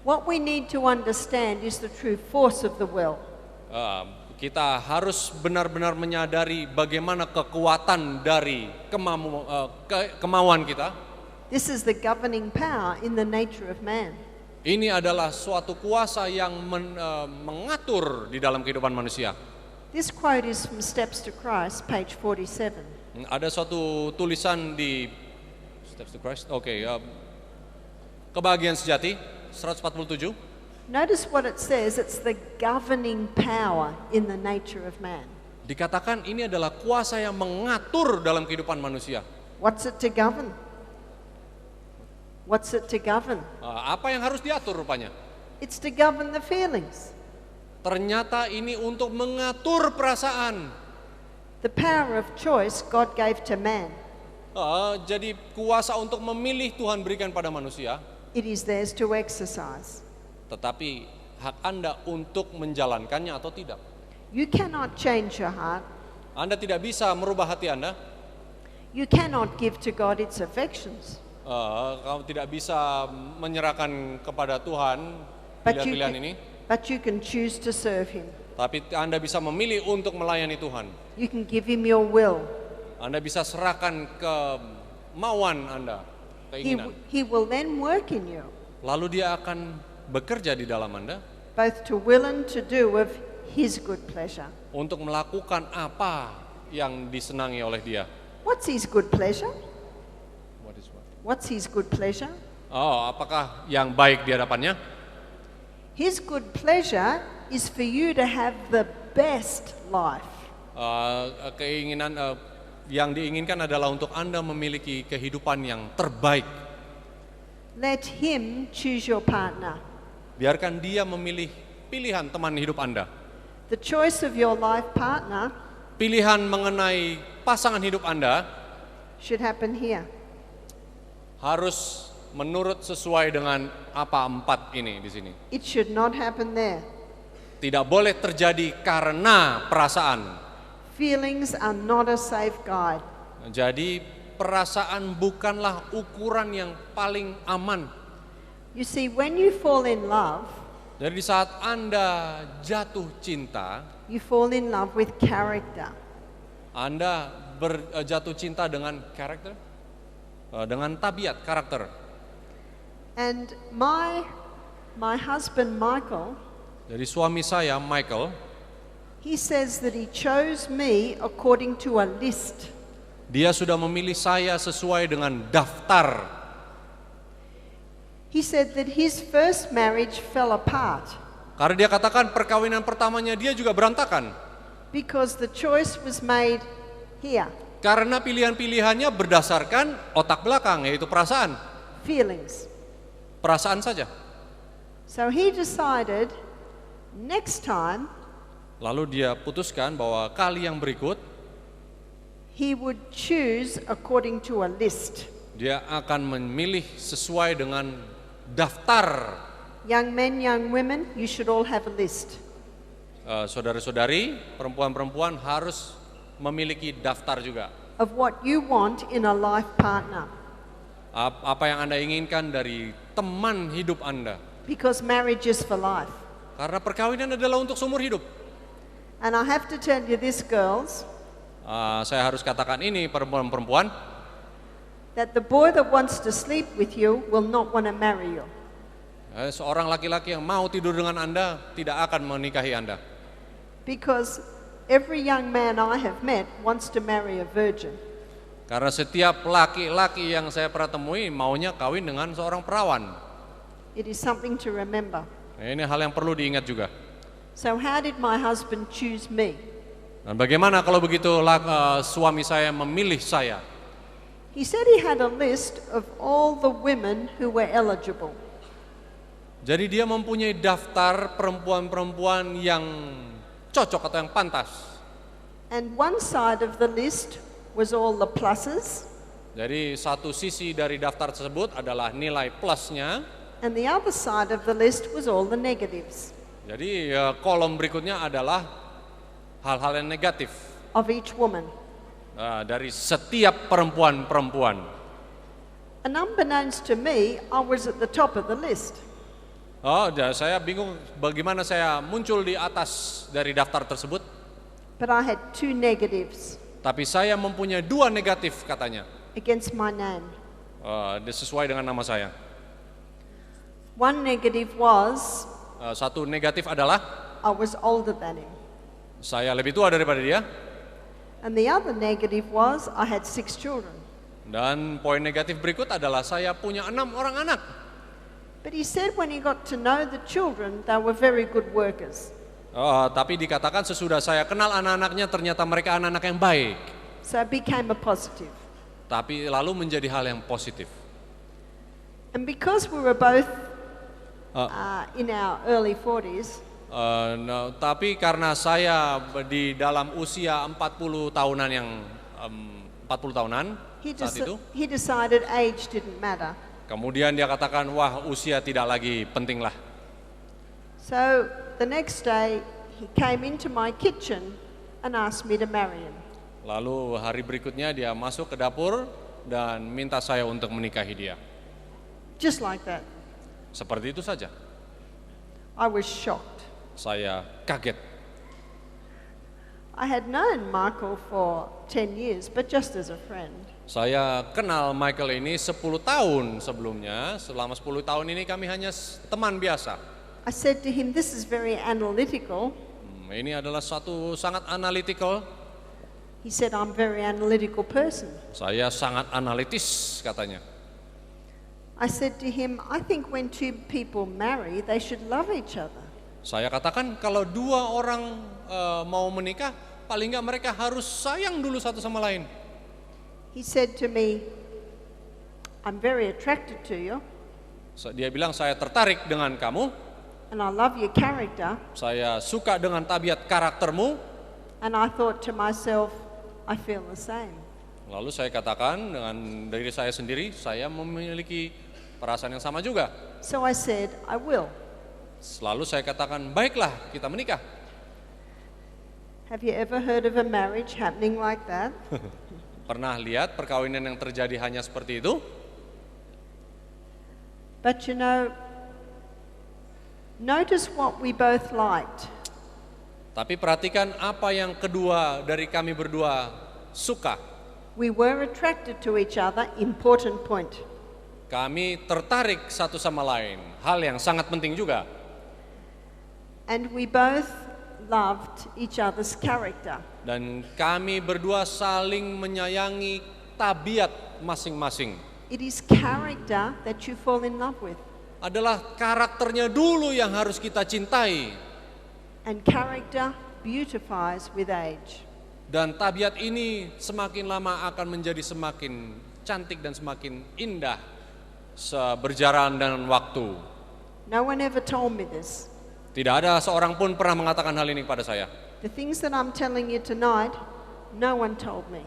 What we need to understand is the true force of the will. Kita harus benar-benar menyadari bagaimana kekuatan dari kemauan kita. This is the governing power in the nature of man. Ini adalah suatu kuasa yang mengatur di dalam kehidupan manusia. This quote is from Steps to Christ, page 47. Ada suatu tulisan di Steps to Christ. Kebahagiaan sejati 147. Notice what it says, it's the governing power in the nature of man. Dikatakan ini adalah kuasa yang mengatur dalam kehidupan manusia. What's it to govern? What's it to govern? Apa yang harus diatur rupanya? It's to govern the feelings. Ternyata ini untuk mengatur perasaan. The power of choice God gave to man. Jadi kuasa untuk memilih Tuhan berikan pada manusia. It is theirs to exercise. Tetapi hak Anda untuk menjalankannya atau tidak. You cannot change your heart. Anda tidak bisa merubah hati Anda. You cannot give to God its affections. Kamu tidak bisa menyerahkan kepada Tuhan pilihan-pilihan ini. But you can choose to serve Him. Tapi Anda bisa memilih untuk melayani Tuhan. You can give Him your will. Anda bisa serahkan kemauan Anda, keinginan. He will then work in you. Lalu Dia akan bekerja di dalam Anda. Both to will and to do of His good pleasure. Untuk melakukan apa yang disenangi oleh Dia. What's His good pleasure? What is what? What's His good pleasure? Apakah yang baik di hadapannya? His good pleasure is for you to have the best life. Keinginan yang diinginkan adalah untuk Anda memiliki kehidupan yang terbaik. Let Him choose your partner. Biarkan Dia memilih pilihan teman hidup Anda. The choice of your life partner Pilihan mengenai pasangan hidup Anda should happen here. harus menurut sesuai dengan apa 4 ini di sini. It should not happen there. Tidak boleh terjadi karena perasaan. Feelings are not a safe guide. Jadi perasaan bukanlah ukuran yang paling aman. You see, when you fall in love, Jadi di saat Anda jatuh cinta, you fall in love with character. Anda jatuh cinta dengan karakter, dengan tabiat karakter. And my husband Michael, Jadi suami saya Michael, he says that he chose me according to a list. dia sudah memilih saya sesuai dengan daftar. He said that his first marriage fell apart Karena dia katakan perkawinan pertamanya dia juga berantakan. because the choice was made here, Karena pilihan-pilihannya berdasarkan otak belakang, yaitu perasaan. feelings. Perasaan saja. So he decided next time Lalu dia putuskan bahwa kali yang berikut he would choose according to a list. dia akan memilih sesuai dengan daftar. Young men, young women, you should all have a list. Saudara-saudari, perempuan-perempuan harus memiliki daftar juga. Of what you want in a life partner. Apa yang Anda inginkan dari teman hidup Anda. Because marriage is for life. Karena perkawinan adalah untuk seumur hidup. And I have to tell you this, girls, Saya harus katakan ini perempuan-perempuan, that the boy that wants to sleep with you will not want to marry you. seorang laki-laki yang mau tidur dengan Anda tidak akan menikahi Anda. Because every young man I have met wants to marry a virgin. Karena setiap laki-laki yang saya pernah temui maunya kawin dengan seorang perawan. It is something to remember. Ini hal yang perlu diingat juga. So how did my husband choose me? Dan bagaimana kalau begitu suami saya memilih saya? He said he had a list of all the women who were eligible. Jadi dia mempunyai daftar perempuan-perempuan yang cocok atau yang pantas. And one side of the list was all the pluses, Jadi satu sisi dari daftar tersebut adalah nilai plusnya. and the other side of the list was all the negatives Jadi kolom berikutnya adalah hal-hal yang negatif of each woman. dari setiap perempuan-perempuan. And unbeknownst to me, I was at the top of the list. Saya bingung bagaimana saya muncul di atas dari daftar tersebut. But I had 2 negatives Tapi saya mempunyai 2 negatif katanya. against my name. Sesuai dengan nama saya. One negative was Satu negatif adalah I was older than him. saya lebih tua daripada dia. And the other negative was I had 6 children. Dan poin negatif berikut adalah saya punya 6 orang anak. But he said when he got to know the children, they were very good workers. Tapi dikatakan sesudah saya kenal anak-anaknya ternyata mereka anak-anak yang baik. So it became a positive. Tapi lalu menjadi hal yang positif. And because we were both in our early 40s, tapi karena saya di dalam usia 40 tahunan yang 40 tahunan saat itu, he decided age didn't matter. kemudian dia katakan, wah usia tidak lagi penting lah. So the next day he came into my kitchen and asked me to marry him. Lalu hari berikutnya dia masuk ke dapur dan minta saya untuk menikahi dia. Just like that. Seperti itu saja. I was shocked. Saya kaget. I had known Michael for 10 years, but just as a friend. Saya kenal Michael ini 10 tahun sebelumnya. Selama 10 tahun ini kami hanya teman biasa. I said to him, this is very analytical. Ini adalah satu sangat analytical. He said, I'm a very analytical person. Saya sangat analitis katanya. I said to him, I think when two people marry, they should love each other. Saya katakan kalau dua orang mau menikah, paling nggak mereka harus sayang dulu satu sama lain. He said to me, I'm very attracted to you. Dia bilang, saya tertarik dengan kamu. And I love your character. Saya suka dengan tabiat karaktermu. And I thought to myself, I feel the same. Lalu saya katakan dengan diri saya sendiri, saya memiliki perasaan yang sama juga. So I said, I will. Lalu saya katakan, baiklah kita menikah. Have you ever heard of a marriage happening like that? Pernah lihat perkawinan yang terjadi hanya seperti itu? But you know, notice what we both liked. Tapi perhatikan apa yang kedua dari kami berdua suka. We were attracted to each other, important point. Kami tertarik satu sama lain, hal yang sangat penting juga. And we both loved each other's character. Dan kami berdua saling menyayangi tabiat masing-masing. It is character that you fall in love with. Adalah karakternya dulu yang harus kita cintai. And character beautifies with age. Dan tabiat ini semakin lama akan menjadi semakin cantik dan semakin indah berjalan dengan waktu. No one ever told me this. Tidak ada seorang pun pernah mengatakan hal ini kepada saya. The things that I'm telling you tonight, no one told me.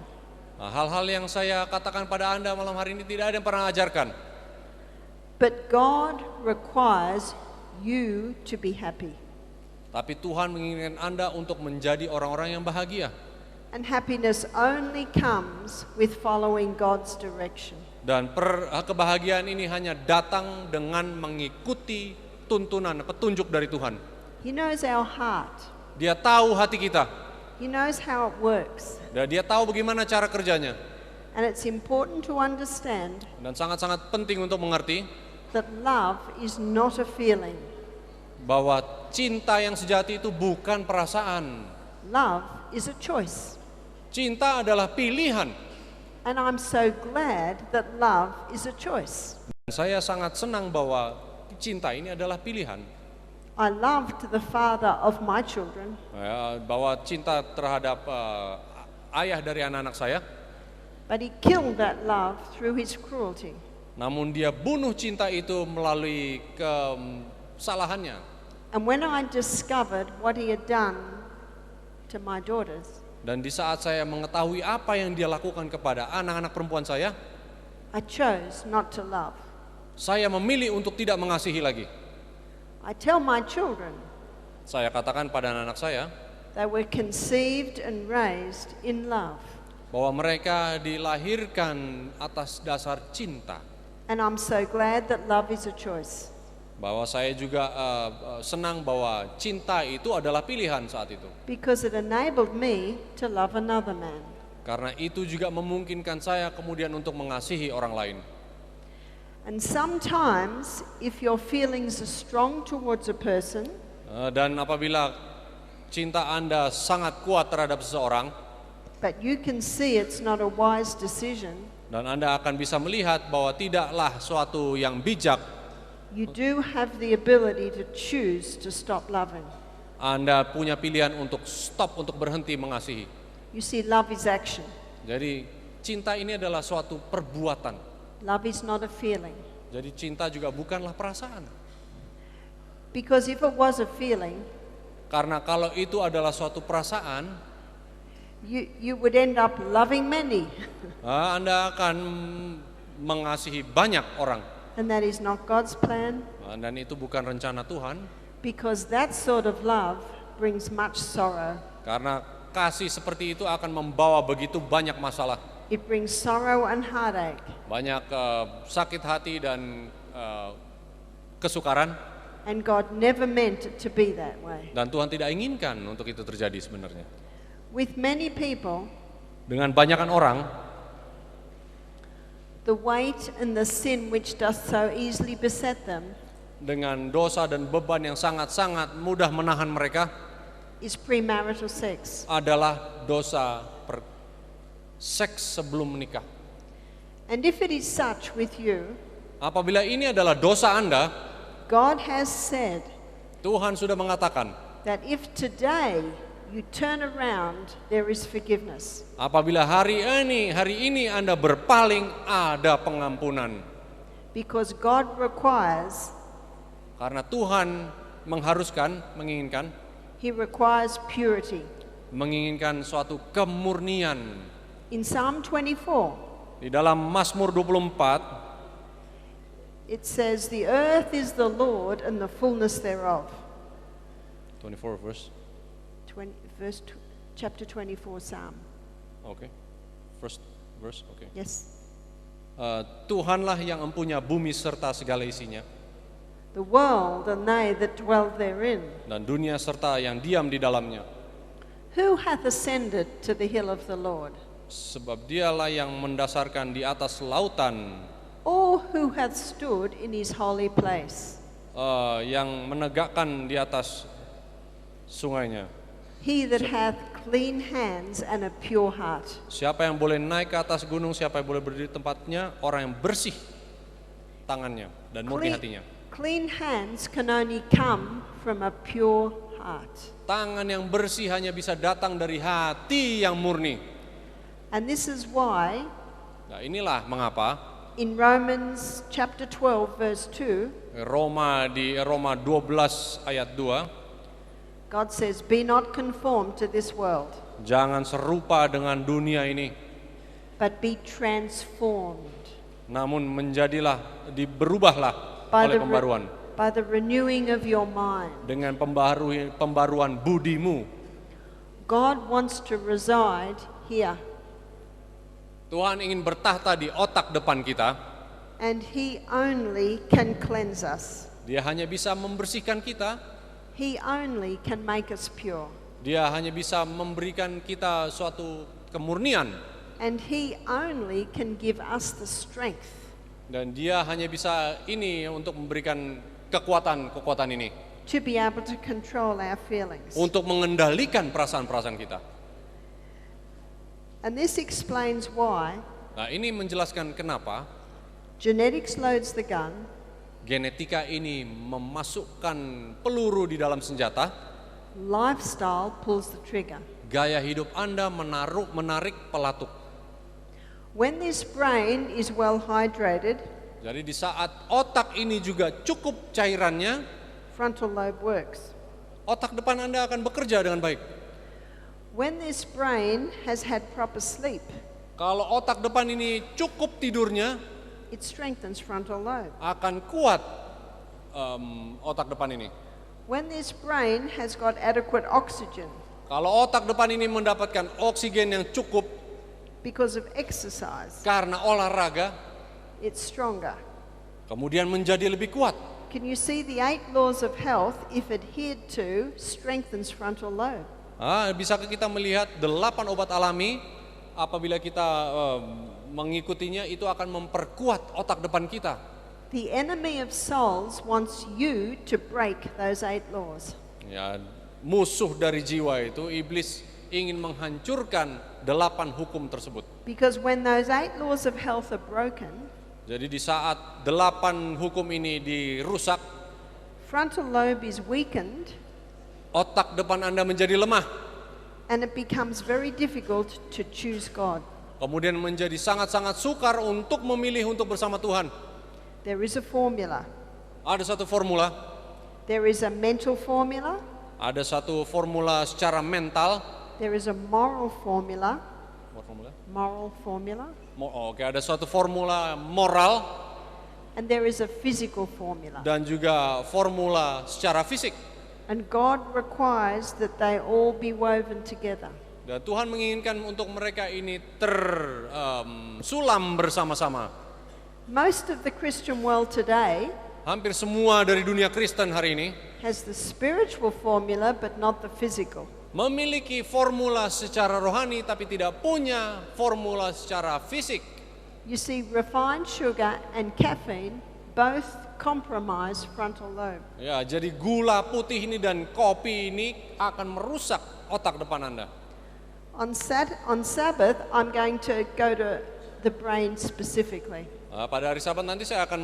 Nah, hal-hal yang saya katakan pada Anda malam hari ini tidak ada yang pernah ajarkan. But God requires you to be happy. Tapi Tuhan menginginkan Anda untuk menjadi orang-orang yang bahagia. And happiness only comes with following God's direction. Dan kebahagiaan ini hanya datang dengan mengikuti tuntunan, petunjuk dari Tuhan. He knows our heart. Dia tahu hati kita. He knows how it works. Dan dia tahu bagaimana cara kerjanya. And it's important to understand Dan sangat-sangat penting untuk mengerti that love is not a feeling. bahwa cinta yang sejati itu bukan perasaan. Love is a choice. Cinta adalah pilihan. And I'm so glad that love is a choice. Dan saya sangat senang bahwa cinta ini adalah pilihan. I loved the father of my children, Bahwa cinta terhadap ayah dari anak-anak saya. but he killed that love through his cruelty. Namun dia bunuh cinta itu melalui kesalahannya. And when I discovered what he had done to my daughters, Dan di saat saya mengetahui apa yang dia lakukan kepada anak-anak perempuan saya, I chose not to love. saya memilih untuk tidak mengasihi lagi. I tell my children Saya katakan pada anak-anak saya they were conceived and raised in love. bahwa mereka dilahirkan atas dasar cinta. And I'm so glad that love is a choice. Bahwa saya juga senang bahwa cinta itu adalah pilihan saat itu. Because it enabled me to love another man. Karena itu juga memungkinkan saya kemudian untuk mengasihi orang lain. And sometimes, if your feelings are strong towards a person, Dan apabila cinta Anda sangat kuat terhadap seseorang, but you can see it's not a wise decision, dan Anda akan bisa melihat bahwa tidaklah suatu yang bijak You do have the ability to choose to stop loving. Anda punya pilihan untuk stop, untuk berhenti mengasihi. You see, love is action. Jadi cinta ini adalah suatu perbuatan. Love is not a feeling. Jadi cinta juga bukanlah perasaan. Because if it was a feeling, Karena kalau itu adalah suatu perasaan, you would end up loving many. Anda akan mengasihi banyak orang. And that is not God's plan. Dan itu bukan rencana Tuhan. Because that sort of love brings much sorrow. Karena kasih seperti itu akan membawa begitu banyak masalah. It brings sorrow and heartache. Banyak sakit hati dan kesukaran. And God never meant it to be that way. Dan Tuhan tidak inginkan untuk itu terjadi sebenarnya. With many people, Dengan banyakan orang, the weight and the sin which does so easily beset them dengan dosa dan beban yang sangat-sangat mudah menahan mereka, is premarital sex. adalah dosa seks sebelum menikah. And if it is such with you, Apabila ini adalah dosa Anda, God has said Tuhan sudah mengatakan, that if today you turn around, there is forgiveness. apabila hari ini Anda berpaling, ada pengampunan. Because God requires, Karena Tuhan menginginkan He requires purity. menginginkan suatu kemurnian. In Psalm 24, Di dalam Mazmur 24, it says, the earth is the Lord and the fullness thereof. 24 verse. Chapter 24 Psalm. Oke. First verse, oke. Yes. Tuhanlah yang empunya bumi serta segala isinya, The world and they that dwell therein. dan dunia serta yang diam di dalamnya. Who hath ascended to the hill of the Lord? Sebab dialah yang mendasarkan di atas lautan, Or who hath stood in his holy place? yang menegakkan di atas sungainya. He that hath clean hands and a pure heart. Siapa yang boleh naik ke atas gunung, siapa yang boleh berdiri di tempatnya? Orang yang bersih tangannya dan murni hatinya. Clean hands can only come from a pure heart. Tangan yang bersih hanya bisa datang dari hati yang murni. And this is why Nah, inilah mengapa in Romans chapter 12 verse 2, Roma 12 ayat 2, God says, be not conformed to this world, jangan serupa dengan dunia ini, but be transformed namun berubahlah oleh pembaruan, by the renewing of your mind. dengan pembaruan budimu. God wants to reside here, Tuhan ingin bertahta di otak depan kita. and He only can cleanse us. Dia hanya bisa membersihkan kita. He only can make us pure. Dia hanya bisa memberikan kita suatu kemurnian. And He only can give us the strength Dan dia hanya bisa untuk memberikan kekuatan ini, to be able to control our feelings. untuk mengendalikan perasaan-perasaan kita. And this explains why Nah, ini menjelaskan kenapa genetics loads the gun, genetika ini memasukkan peluru di dalam senjata, lifestyle pulls the trigger. gaya hidup Anda menarik pelatuk. When this brain is well hydrated, Jadi di saat otak ini juga cukup cairannya, frontal lobe works. otak depan Anda akan bekerja dengan baik. When this brain has had proper sleep, Kalau otak depan ini cukup tidurnya, it strengthens frontal lobe. akan kuat otak depan ini. When this brain has got adequate oxygen Kalau otak depan ini mendapatkan oksigen yang cukup because of exercise, karena olahraga, it's stronger. kemudian menjadi lebih kuat. Can you see the 8 laws of health, if adhered to, strengthens frontal lobe? Bisakah kita melihat 8 obat alami, apabila kita mengikutinya, itu akan memperkuat otak depan kita. The enemy of souls wants you to break those 8 laws. Ya, musuh dari jiwa itu, iblis ingin menghancurkan 8 hukum tersebut. Because when those 8 laws of health are broken, Jadi di saat 8 hukum ini dirusak, frontal lobe is weakened otak depan Anda menjadi lemah. and it becomes very difficult to choose God. Kemudian menjadi sangat-sangat sukar untuk memilih untuk bersama Tuhan. There is a formula. Ada satu formula, There is a mental formula. ada satu formula secara mental. There is a moral formula. What formula? Moral formula. Oke, ada suatu formula moral And there is a physical formula. dan juga formula secara fisik. And God requires that they all be woven together. Dan Tuhan menginginkan untuk mereka ini tersulam bersama-sama. Most of the Christian world today Hampir semua dari dunia Kristen hari ini has the spiritual formula but not the physical. memiliki formula secara rohani tapi tidak punya formula secara fisik. You see, refined sugar and caffeine both compromise frontal lobe. Ya, jadi gula putih ini dan kopi ini akan merusak otak depan Anda. On Sabbath, I'm going to go to the brain specifically, Pada hari Sabat nanti saya akan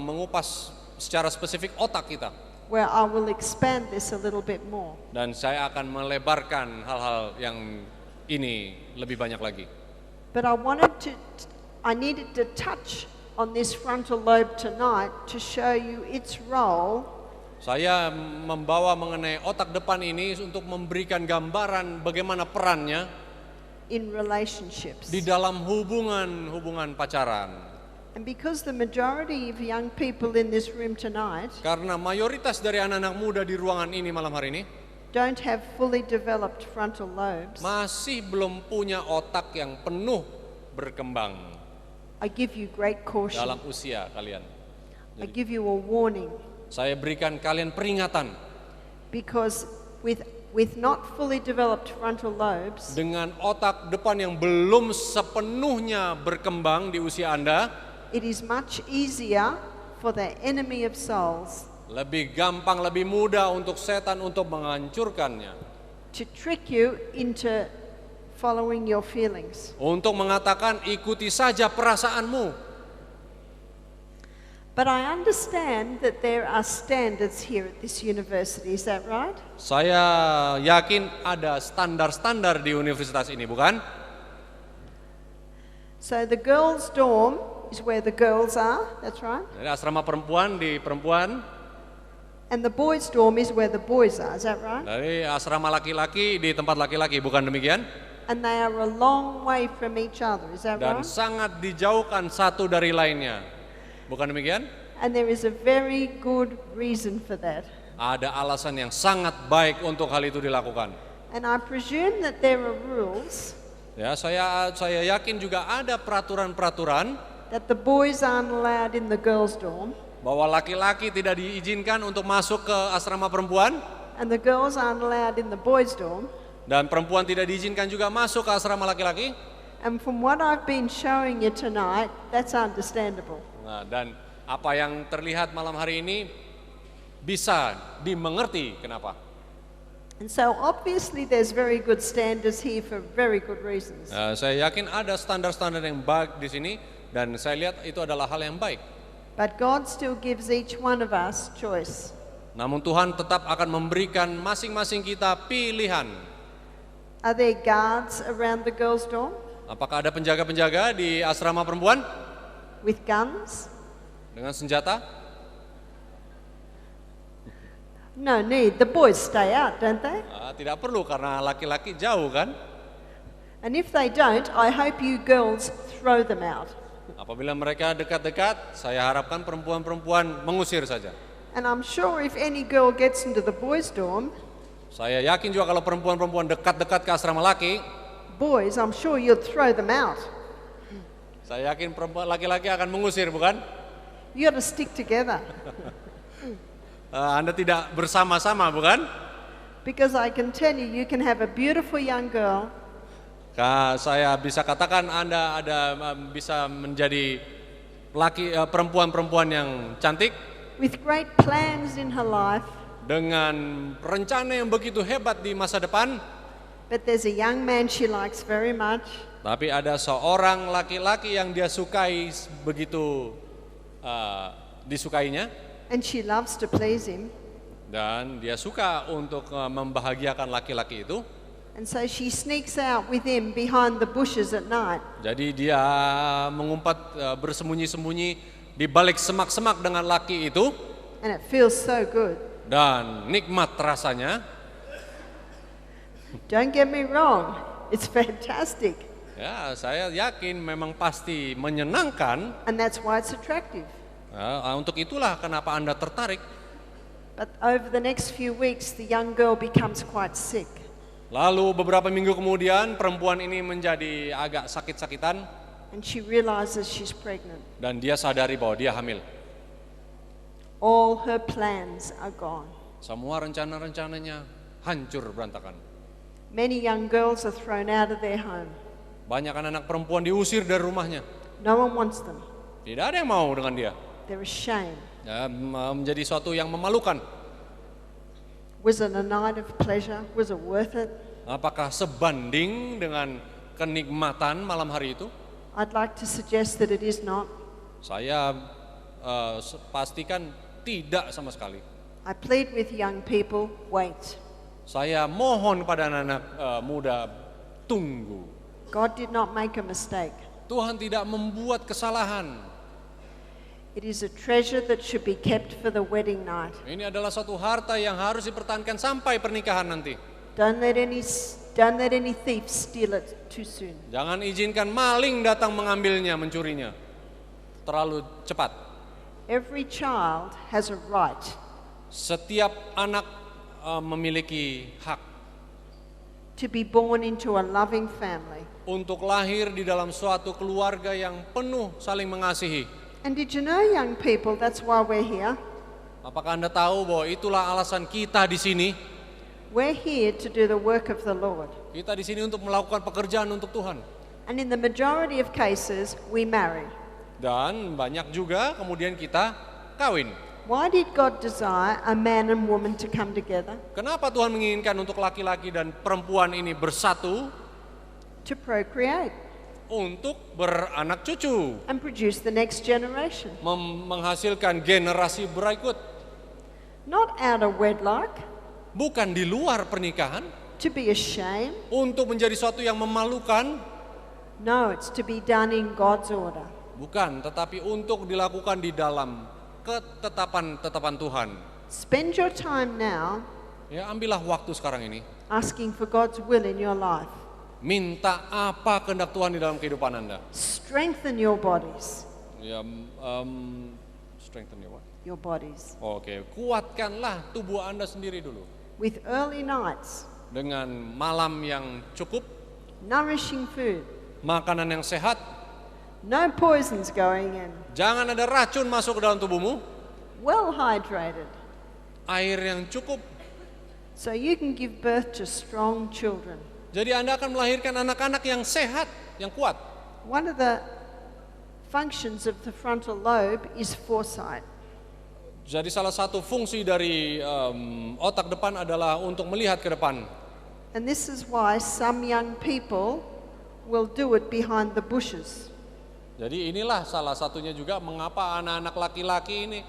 mengupas secara spesifik otak kita. where I will expand this a little bit more. Dan saya akan melebarkan hal-hal yang ini lebih banyak lagi. But I needed to touch on this frontal lobe tonight to show you its role Saya membawa mengenai otak depan ini untuk memberikan gambaran bagaimana perannya in relationships. di dalam hubungan pacaran. And because the majority of young people in this room tonight Karena mayoritas dari anak-anak muda di ruangan ini malam hari ini don't have fully developed frontal lobes, masih belum punya otak yang penuh berkembang I give you great caution. dalam usia kalian. I give you a warning, Saya berikan kalian peringatan, because with not fully developed frontal lobes, dengan otak depan yang belum sepenuhnya berkembang di usia Anda, it is much easier for the enemy of souls lebih gampang, lebih mudah untuk setan untuk menghancurkannya. to trick you into following your feelings. Untuk mengatakan ikuti saja perasaanmu. But I understand that there are standards here at this university, is that right? Saya yakin ada standar-standar di universitas ini, bukan? So the girls' dorm is where the girls are, that's right? Jadi asrama perempuan di perempuan, And the boys' dorm is where the boys are, is that right? dari asrama laki-laki di tempat laki-laki, bukan demikian? And they are a long way from each other, is that Dan right? sangat dijauhkan satu dari lainnya, bukan demikian? And there is a very good reason for that. Ada alasan yang sangat baik untuk hal itu dilakukan. And I presume that there are rules Ya, saya yakin juga ada peraturan-peraturan that the boys aren't allowed in the girls' dorm bahwa laki-laki tidak diizinkan untuk masuk ke asrama perempuan and the girls aren't allowed in the boys' dorm. dan perempuan tidak diizinkan juga masuk ke asrama laki-laki. And from what I've been showing you tonight, that's understandable. Nah, dan apa yang terlihat malam hari ini bisa dimengerti kenapa. And so obviously there's very good standards here for very good reasons. Saya yakin ada standar-standar yang baik di sini dan saya lihat itu adalah hal yang baik. But God still gives each one of us choice. Namun Tuhan tetap akan memberikan masing-masing kita pilihan. Are there guards around the girls' dorm Apakah ada penjaga-penjaga di asrama perempuan with guns? dengan senjata? No need. The boys stay out, don't they? Tidak perlu karena laki-laki jauh kan. And if they don't, I hope you girls throw them out. Apabila mereka dekat-dekat, saya harapkan perempuan-perempuan mengusir saja. And I'm sure if any girl gets into the boys' dorm, Saya yakin juga kalau perempuan-perempuan dekat-dekat ke asrama laki, boys, I'm sure you'd throw them out. saya yakin perempuan laki-laki akan mengusir, bukan? You got to stick together. Anda tidak bersama-sama, bukan? Because I can tell you, you can have a beautiful young girl Saya bisa katakan Anda bisa menjadi perempuan-perempuan yang cantik with great plans in her life, dengan rencana yang begitu hebat di masa depan, but there's a young man she likes very much, tapi ada seorang laki-laki yang dia sukai begitu disukainya and she loves to please him. dan dia suka untuk membahagiakan laki-laki itu. And so she sneaks out with him behind the bushes at night. Jadi dia mengumpat bersembunyi-sembunyi di balik semak-semak dengan laki itu And it feels so good. dan nikmat rasanya. Don't get me wrong, it's fantastic. Ya, saya yakin memang pasti menyenangkan. And that's why it's attractive. Untuk itulah kenapa Anda tertarik. But over the next few weeks, the young girl becomes quite sick. Lalu beberapa minggu kemudian perempuan ini menjadi agak sakit-sakitan And she realizes she's pregnant. dan dia sadari bahwa dia hamil. All her plans are gone. Semua rencana-rencananya hancur berantakan. Many young girls are thrown out of their home. Banyak anak-anak perempuan diusir dari rumahnya. No one wants them. Tidak ada yang mau dengan dia. They're ashamed. Ya, menjadi suatu yang memalukan. Was it a night of pleasure? Was it worth it? Apakah sebanding dengan kenikmatan malam hari itu? I'd like to suggest that it is not. Saya pastikan tidak sama sekali. I plead with young people, wait. Saya mohon pada anak-anak muda, tunggu. God did not make a mistake. Tuhan tidak membuat kesalahan. It is a treasure that should be kept for the wedding night. Ini adalah suatu harta yang harus dipertahankan sampai pernikahan nanti. Don't let any thief steal it too soon. Jangan izinkan maling datang mengambilnya, mencurinya. Terlalu cepat. Every child has a right Setiap anak memiliki hak to be born into a loving family. untuk lahir di dalam suatu keluarga yang penuh saling mengasihi. And did you know, young people, that's why we're here? Apakah Anda tahu bahwa itulah alasan kita di sini? We're here to do the work of the Lord. Kita di sini untuk melakukan pekerjaan untuk Tuhan. And in the majority of cases, we marry. Dan banyak juga kemudian kita kawin. Why did God desire a man and woman to come together? Kenapa Tuhan menginginkan untuk laki-laki dan perempuan ini bersatu? To procreate Untuk beranak cucu, and produce the next generation. menghasilkan generasi berikut. Not out of wedlock, Bukan di luar pernikahan, to be ashamed. untuk menjadi suatu yang memalukan. No, it's to be done in God's order. Bukan, tetapi untuk dilakukan di dalam ketetapan Tuhan. Spend your time now Ya, ambillah waktu sekarang ini. asking for God's will in your life. Minta apa kehendak Tuhan di dalam kehidupan Anda. Strengthen your bodies. Ya, strengthen your what? Your bodies. Oke, kuatkanlah tubuh Anda sendiri dulu. With early nights, Dengan malam yang cukup, nourishing food, makanan yang sehat, no poisons going in, jangan ada racun masuk ke dalam tubuhmu, well hydrated, air yang cukup. so you can give birth to strong children. Jadi Anda akan melahirkan anak-anak yang sehat, yang kuat. One of the functions of the frontal lobe is foresight. Jadi salah satu fungsi dari otak depan adalah untuk melihat ke depan. And this is why some young people will do it behind the bushes. Jadi inilah salah satunya juga mengapa anak-anak laki-laki ini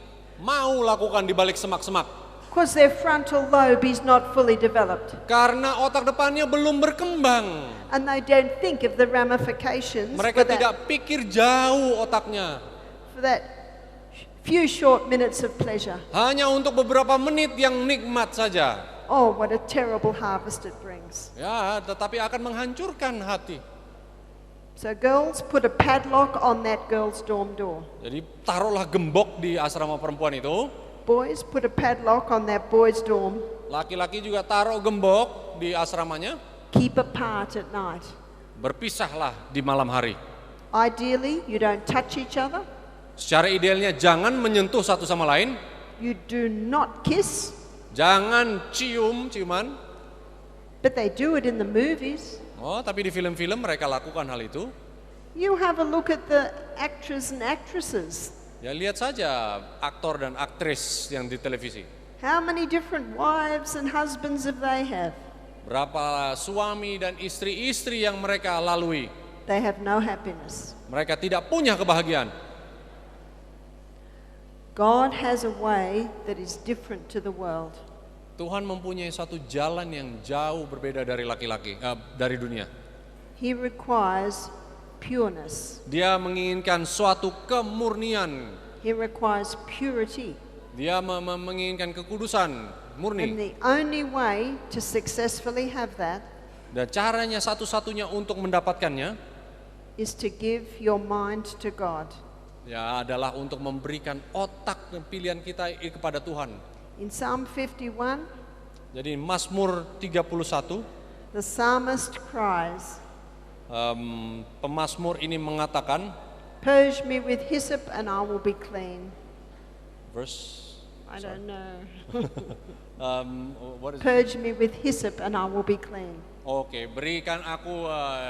mau lakukan di balik semak-semak. Because their frontal lobe is not fully developed. Karena otak depannya belum berkembang. And they don't think of the ramifications Mereka tidak pikir jauh otaknya. for that few short minutes of pleasure. Hanya untuk beberapa menit yang nikmat saja. Oh, what a terrible harvest it brings. Ya, tetapi akan menghancurkan hati. So girls, put a padlock on that girl's dorm door. Jadi taruhlah gembok di asrama perempuan itu. Boys, put a padlock on that boy's dorm. Laki-laki juga taruh gembok di asramanya. Keep apart at night. Berpisahlah di malam hari. Ideally, you don't touch each other. Secara idealnya jangan menyentuh satu sama lain. You do not kiss. Jangan ciuman. But they do it in the movies. Oh, tapi di film-film mereka lakukan hal itu. You have a look at the actors and actresses. Ya lihat saja aktor dan aktris yang di televisi. How many different wives and husbands have they have? Berapa suami dan istri-istri yang mereka lalui. They have no happiness. Mereka tidak punya kebahagiaan. God has a way that is different to the world. Tuhan mempunyai satu jalan yang jauh berbeda dari dari dunia. He requires pureness. Dia menginginkan suatu kemurnian. He requires purity. Dia menginginkan kekudusan, And murni. the only way to successfully have that Dan caranya satu-satunya untuk mendapatkannya is to give your mind to God. ya adalah untuk memberikan otak dan pilihan kita kepada Tuhan. In Psalm 51, Jadi Mazmur 31, the psalmist cries, pemazmur ini mengatakan, "Purge me with hyssop and I will be clean." I don't know. What is it? Purge me with hyssop and I will be clean. Oke, berikan aku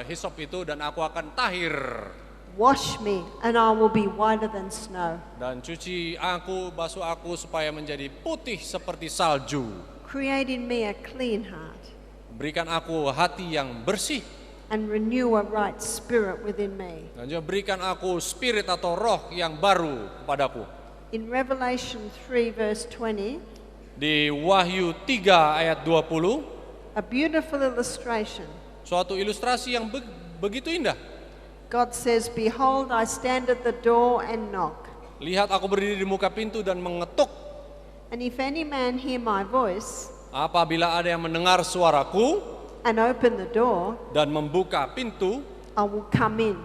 hisop itu dan aku akan tahir. Wash me and I will be whiter than snow. Dan cuci aku, basuh aku supaya menjadi putih seperti salju. Create in me a clean heart Berikan aku hati yang bersih. and renew a right spirit within me. Dan juga berikan aku spirit atau roh yang baru kepadaku. In Revelation 3 verse 20, Di Wahyu 3 ayat 20, a beautiful illustration. suatu ilustrasi yang begitu indah. God says, "Behold, I stand at the door and knock. Lihat aku berdiri di muka pintu dan mengetuk. And if any man hear my voice Apabila ada yang mendengar suaraku and open the door, dan membuka pintu, I will come in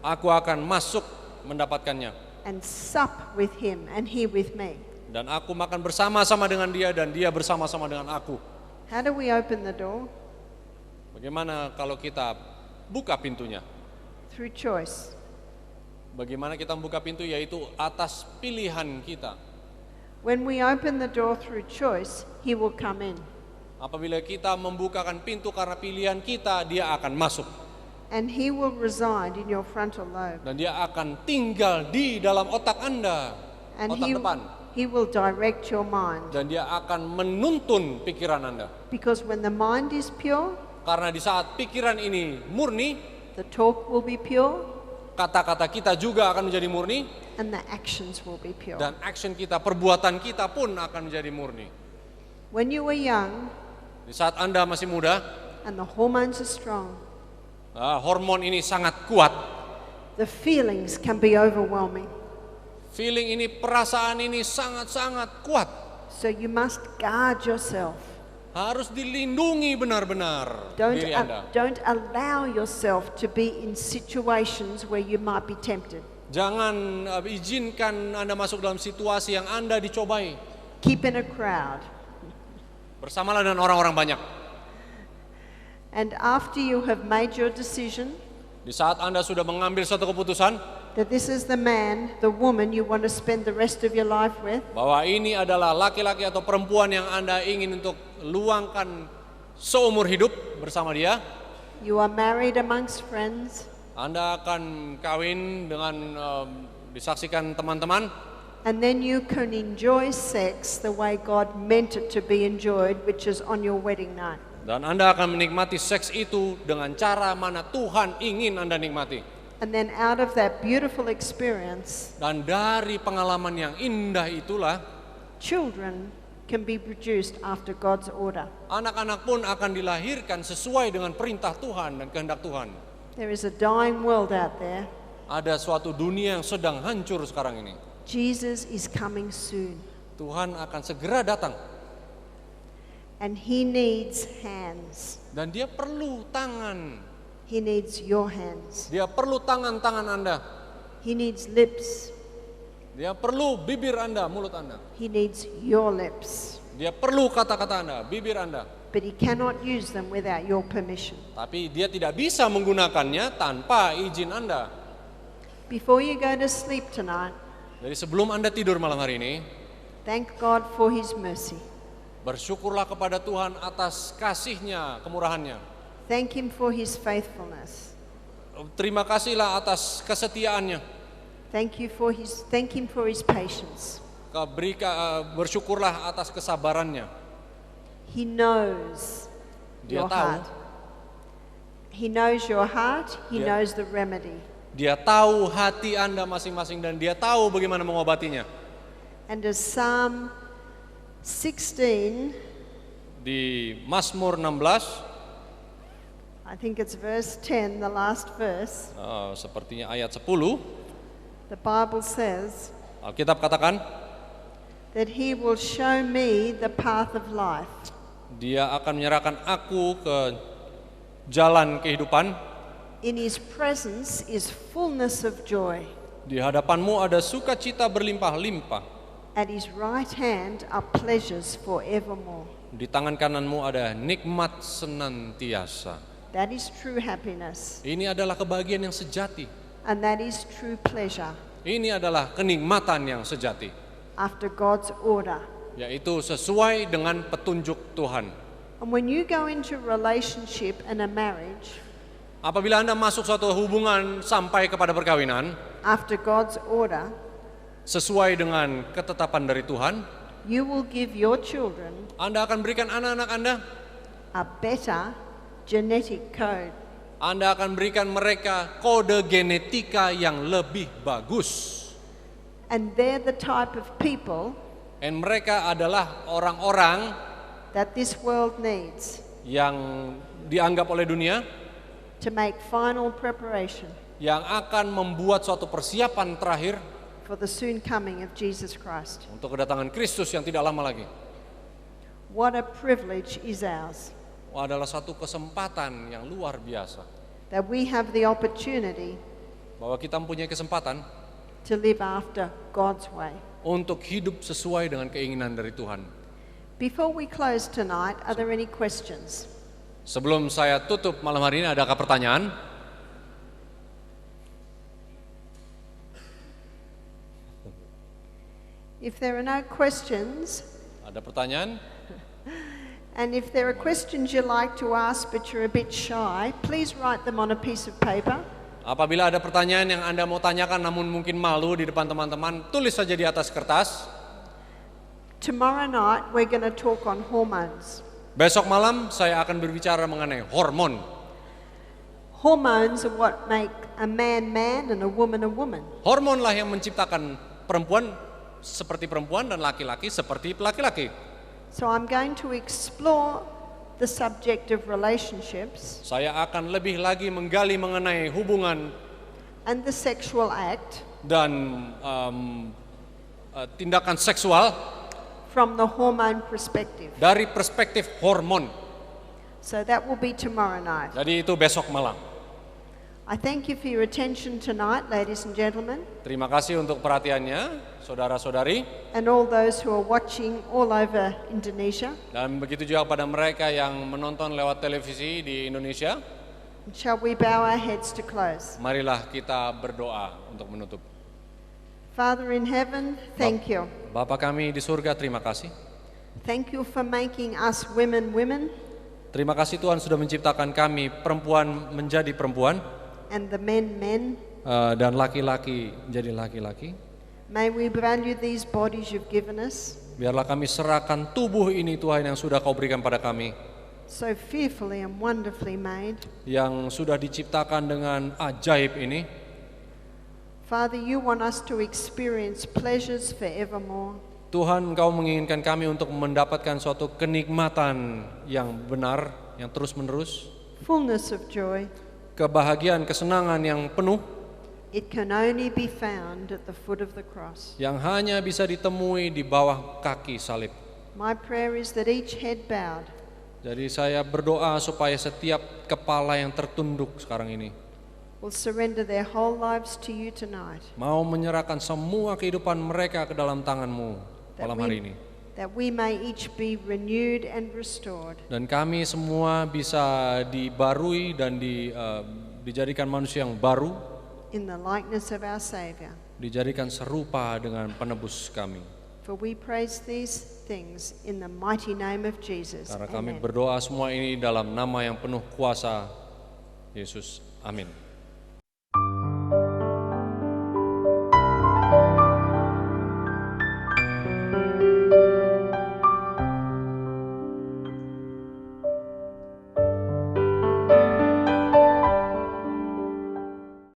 aku akan masuk mendapatkannya. and sup with him and he with me." Dan aku makan bersama-sama dengan dia dan dia bersama-sama dengan aku. How do we open the door? Bagaimana kalau kita buka pintunya? Through choice. Bagaimana kita membuka pintu? Yaitu atas pilihan kita. When we open the door through choice, he will come in. Apabila kita membukakan pintu karena pilihan kita, dia akan masuk. And he will reside in your frontal lobe. Dan dia akan tinggal di dalam otak Anda, And otak depan. he will direct your mind. Dan dia akan menuntun pikiran Anda. Because when the mind is pure, Karena di saat pikiran ini murni, the talk will be pure kata-kata kita juga akan menjadi murni. and the actions will be pure. Dan action kita, perbuatan kita pun akan menjadi murni. When you are young Di saat Anda masih muda, and the hormones are strong, hormon ini sangat kuat. the feelings can be overwhelming. Feeling ini, perasaan ini sangat-sangat kuat. So you must guard yourself. Harus dilindungi benar-benar diri Anda. Don't allow yourself to be in situations where you might be tempted. Jangan izinkan Anda masuk dalam situasi yang Anda dicobai. Keep in a crowd. Bersamalah dengan orang-orang banyak. And after you have made your decision Di saat Anda sudah mengambil suatu keputusan that this is the man, the woman you want to spend the rest of your life with, bahwa ini adalah laki-laki atau perempuan yang Anda ingin untuk luangkan seumur hidup bersama dia, you are married amongst friends, Anda akan kawin dengan disaksikan teman-teman, and then you can enjoy sex the way God meant it to be enjoyed, which is on your wedding night. dan Anda akan menikmati seks itu dengan cara mana Tuhan ingin Anda nikmati. And then out of that beautiful experience, Dan dari pengalaman yang indah itulah children can be produced after God's order. anak-anak pun akan dilahirkan sesuai dengan perintah Tuhan dan kehendak Tuhan. There is a dying world out there. Ada suatu dunia yang sedang hancur sekarang ini. Jesus is coming soon, Tuhan akan segera datang and he needs hands. dan dia perlu tangan. He needs your hands. Dia perlu tangan-tangan Anda. He needs lips. Dia perlu bibir Anda, mulut Anda. He needs your lips. Dia perlu kata-kata Anda, bibir Anda. But he cannot use them without your permission. Tapi dia tidak bisa menggunakannya tanpa izin Anda. Before you go to sleep tonight, Jadi sebelum Anda tidur malam hari ini, thank God for his mercy. bersyukurlah kepada Tuhan atas kasih-Nya, kemurahan-Nya. Thank him for his faithfulness. Terima kasihlah atas kesetiaannya. Thank him for his patience. Bersyukurlah atas kesabarannya. He knows Dia your tahu. heart. He knows your heart. He Dia- knows the remedy. Dia tahu hati Anda masing-masing dan dia tahu bagaimana mengobatinya. And as Psalm 16, Di Mazmur 16, I think it's verse 10, the last verse, sepertinya ayat 10, the Bible says Alkitab katakan, that He will show me the path of life. Dia akan menyerahkan aku ke jalan kehidupan. In His presence is fullness of joy. Di hadapanmu ada sukacita berlimpah-limpah. At His right hand are pleasures forevermore. Di tangan kananmu ada nikmat senantiasa. That is true happiness. Ini adalah kebahagiaan yang sejati. And that is true pleasure Ini adalah kenikmatan yang sejati, after God's order. yaitu sesuai dengan petunjuk Tuhan. And when you go into relationship and a marriage Apabila Anda masuk suatu hubungan sampai kepada perkawinan, after God's order, sesuai dengan ketetapan dari Tuhan, you will give your children Anda akan berikan anak-anak Anda, a better genetic code. Anda akan berikan mereka kode genetika yang lebih bagus. And they're the type of people Dan mereka adalah orang-orang that this world needs yang dianggap oleh dunia, to make final preparation yang akan membuat suatu persiapan terakhir for the soon coming of Jesus Christ. untuk kedatangan Kristus yang tidak lama lagi. What a privilege is ours, Adalah satu kesempatan yang luar biasa, that we have the opportunity bahwa kita mempunyai kesempatan to live after God's way. untuk hidup sesuai dengan keinginan dari Tuhan. Before we close tonight, are there any questions? Sebelum saya tutup malam hari ini, adakah pertanyaan? If there are no questions, Ada pertanyaan? and if there are questions you'd like to ask but you're a bit shy, please write them on a piece of paper. Apabila ada pertanyaan yang Anda mau tanyakan namun mungkin malu di depan teman-teman, tulis saja di atas kertas. Tomorrow night we're going to talk on hormones. Besok malam saya akan berbicara mengenai hormon. Hormones are what make a man man and a woman. Hormonlah yang menciptakan perempuan seperti perempuan dan laki-laki seperti laki-laki. So I'm going to explore the subject of relationships Saya akan lebih lagi menggali mengenai hubungan and the sexual act dan tindakan seksual from the hormone perspective. dari perspektif hormon. So that will be tomorrow night. Jadi itu besok malam. I thank you for your attention tonight, ladies and gentlemen, Terima kasih untuk perhatiannya, saudara-saudari. and all those who are watching all over Indonesia. Dan begitu juga pada mereka yang menonton lewat televisi di Indonesia. Shall we bow our heads to close? Marilah kita berdoa untuk menutup. Father in heaven, thank you. Bapa kami di surga, terima kasih. Thank you for making us women women Terima kasih Tuhan sudah menciptakan kami perempuan menjadi perempuan and the men men. dan laki-laki menjadi laki-laki. May we value these bodies you've given us, Biarlah kami serahkan tubuh ini Tuhan yang sudah Kau berikan pada kami, so fearfully and wonderfully made. yang sudah diciptakan dengan ajaib ini. Father, you want us to experience pleasures forevermore. Tuhan, Kau menginginkan kami untuk mendapatkan suatu kenikmatan yang benar, yang terus-menerus, Fullness of joy. kebahagiaan, kesenangan yang penuh, It can only be found at the foot of the cross. yang hanya bisa ditemui di bawah kaki salib. My prayer is that each head bowed Jadi saya berdoa supaya setiap kepala yang tertunduk sekarang ini will surrender their whole lives to you tonight. mau menyerahkan semua kehidupan mereka ke dalam tangan-Mu malam hari ini. That we may each be renewed and restored Dan kami semua bisa dibarui dan dijadikan manusia yang baru, in the likeness of our Saviour. dijadikan serupa dengan penebus kami. For we praise these things in the mighty name of Jesus. Karena kami Amen. berdoa semua ini dalam nama yang penuh kuasa Yesus. Amin.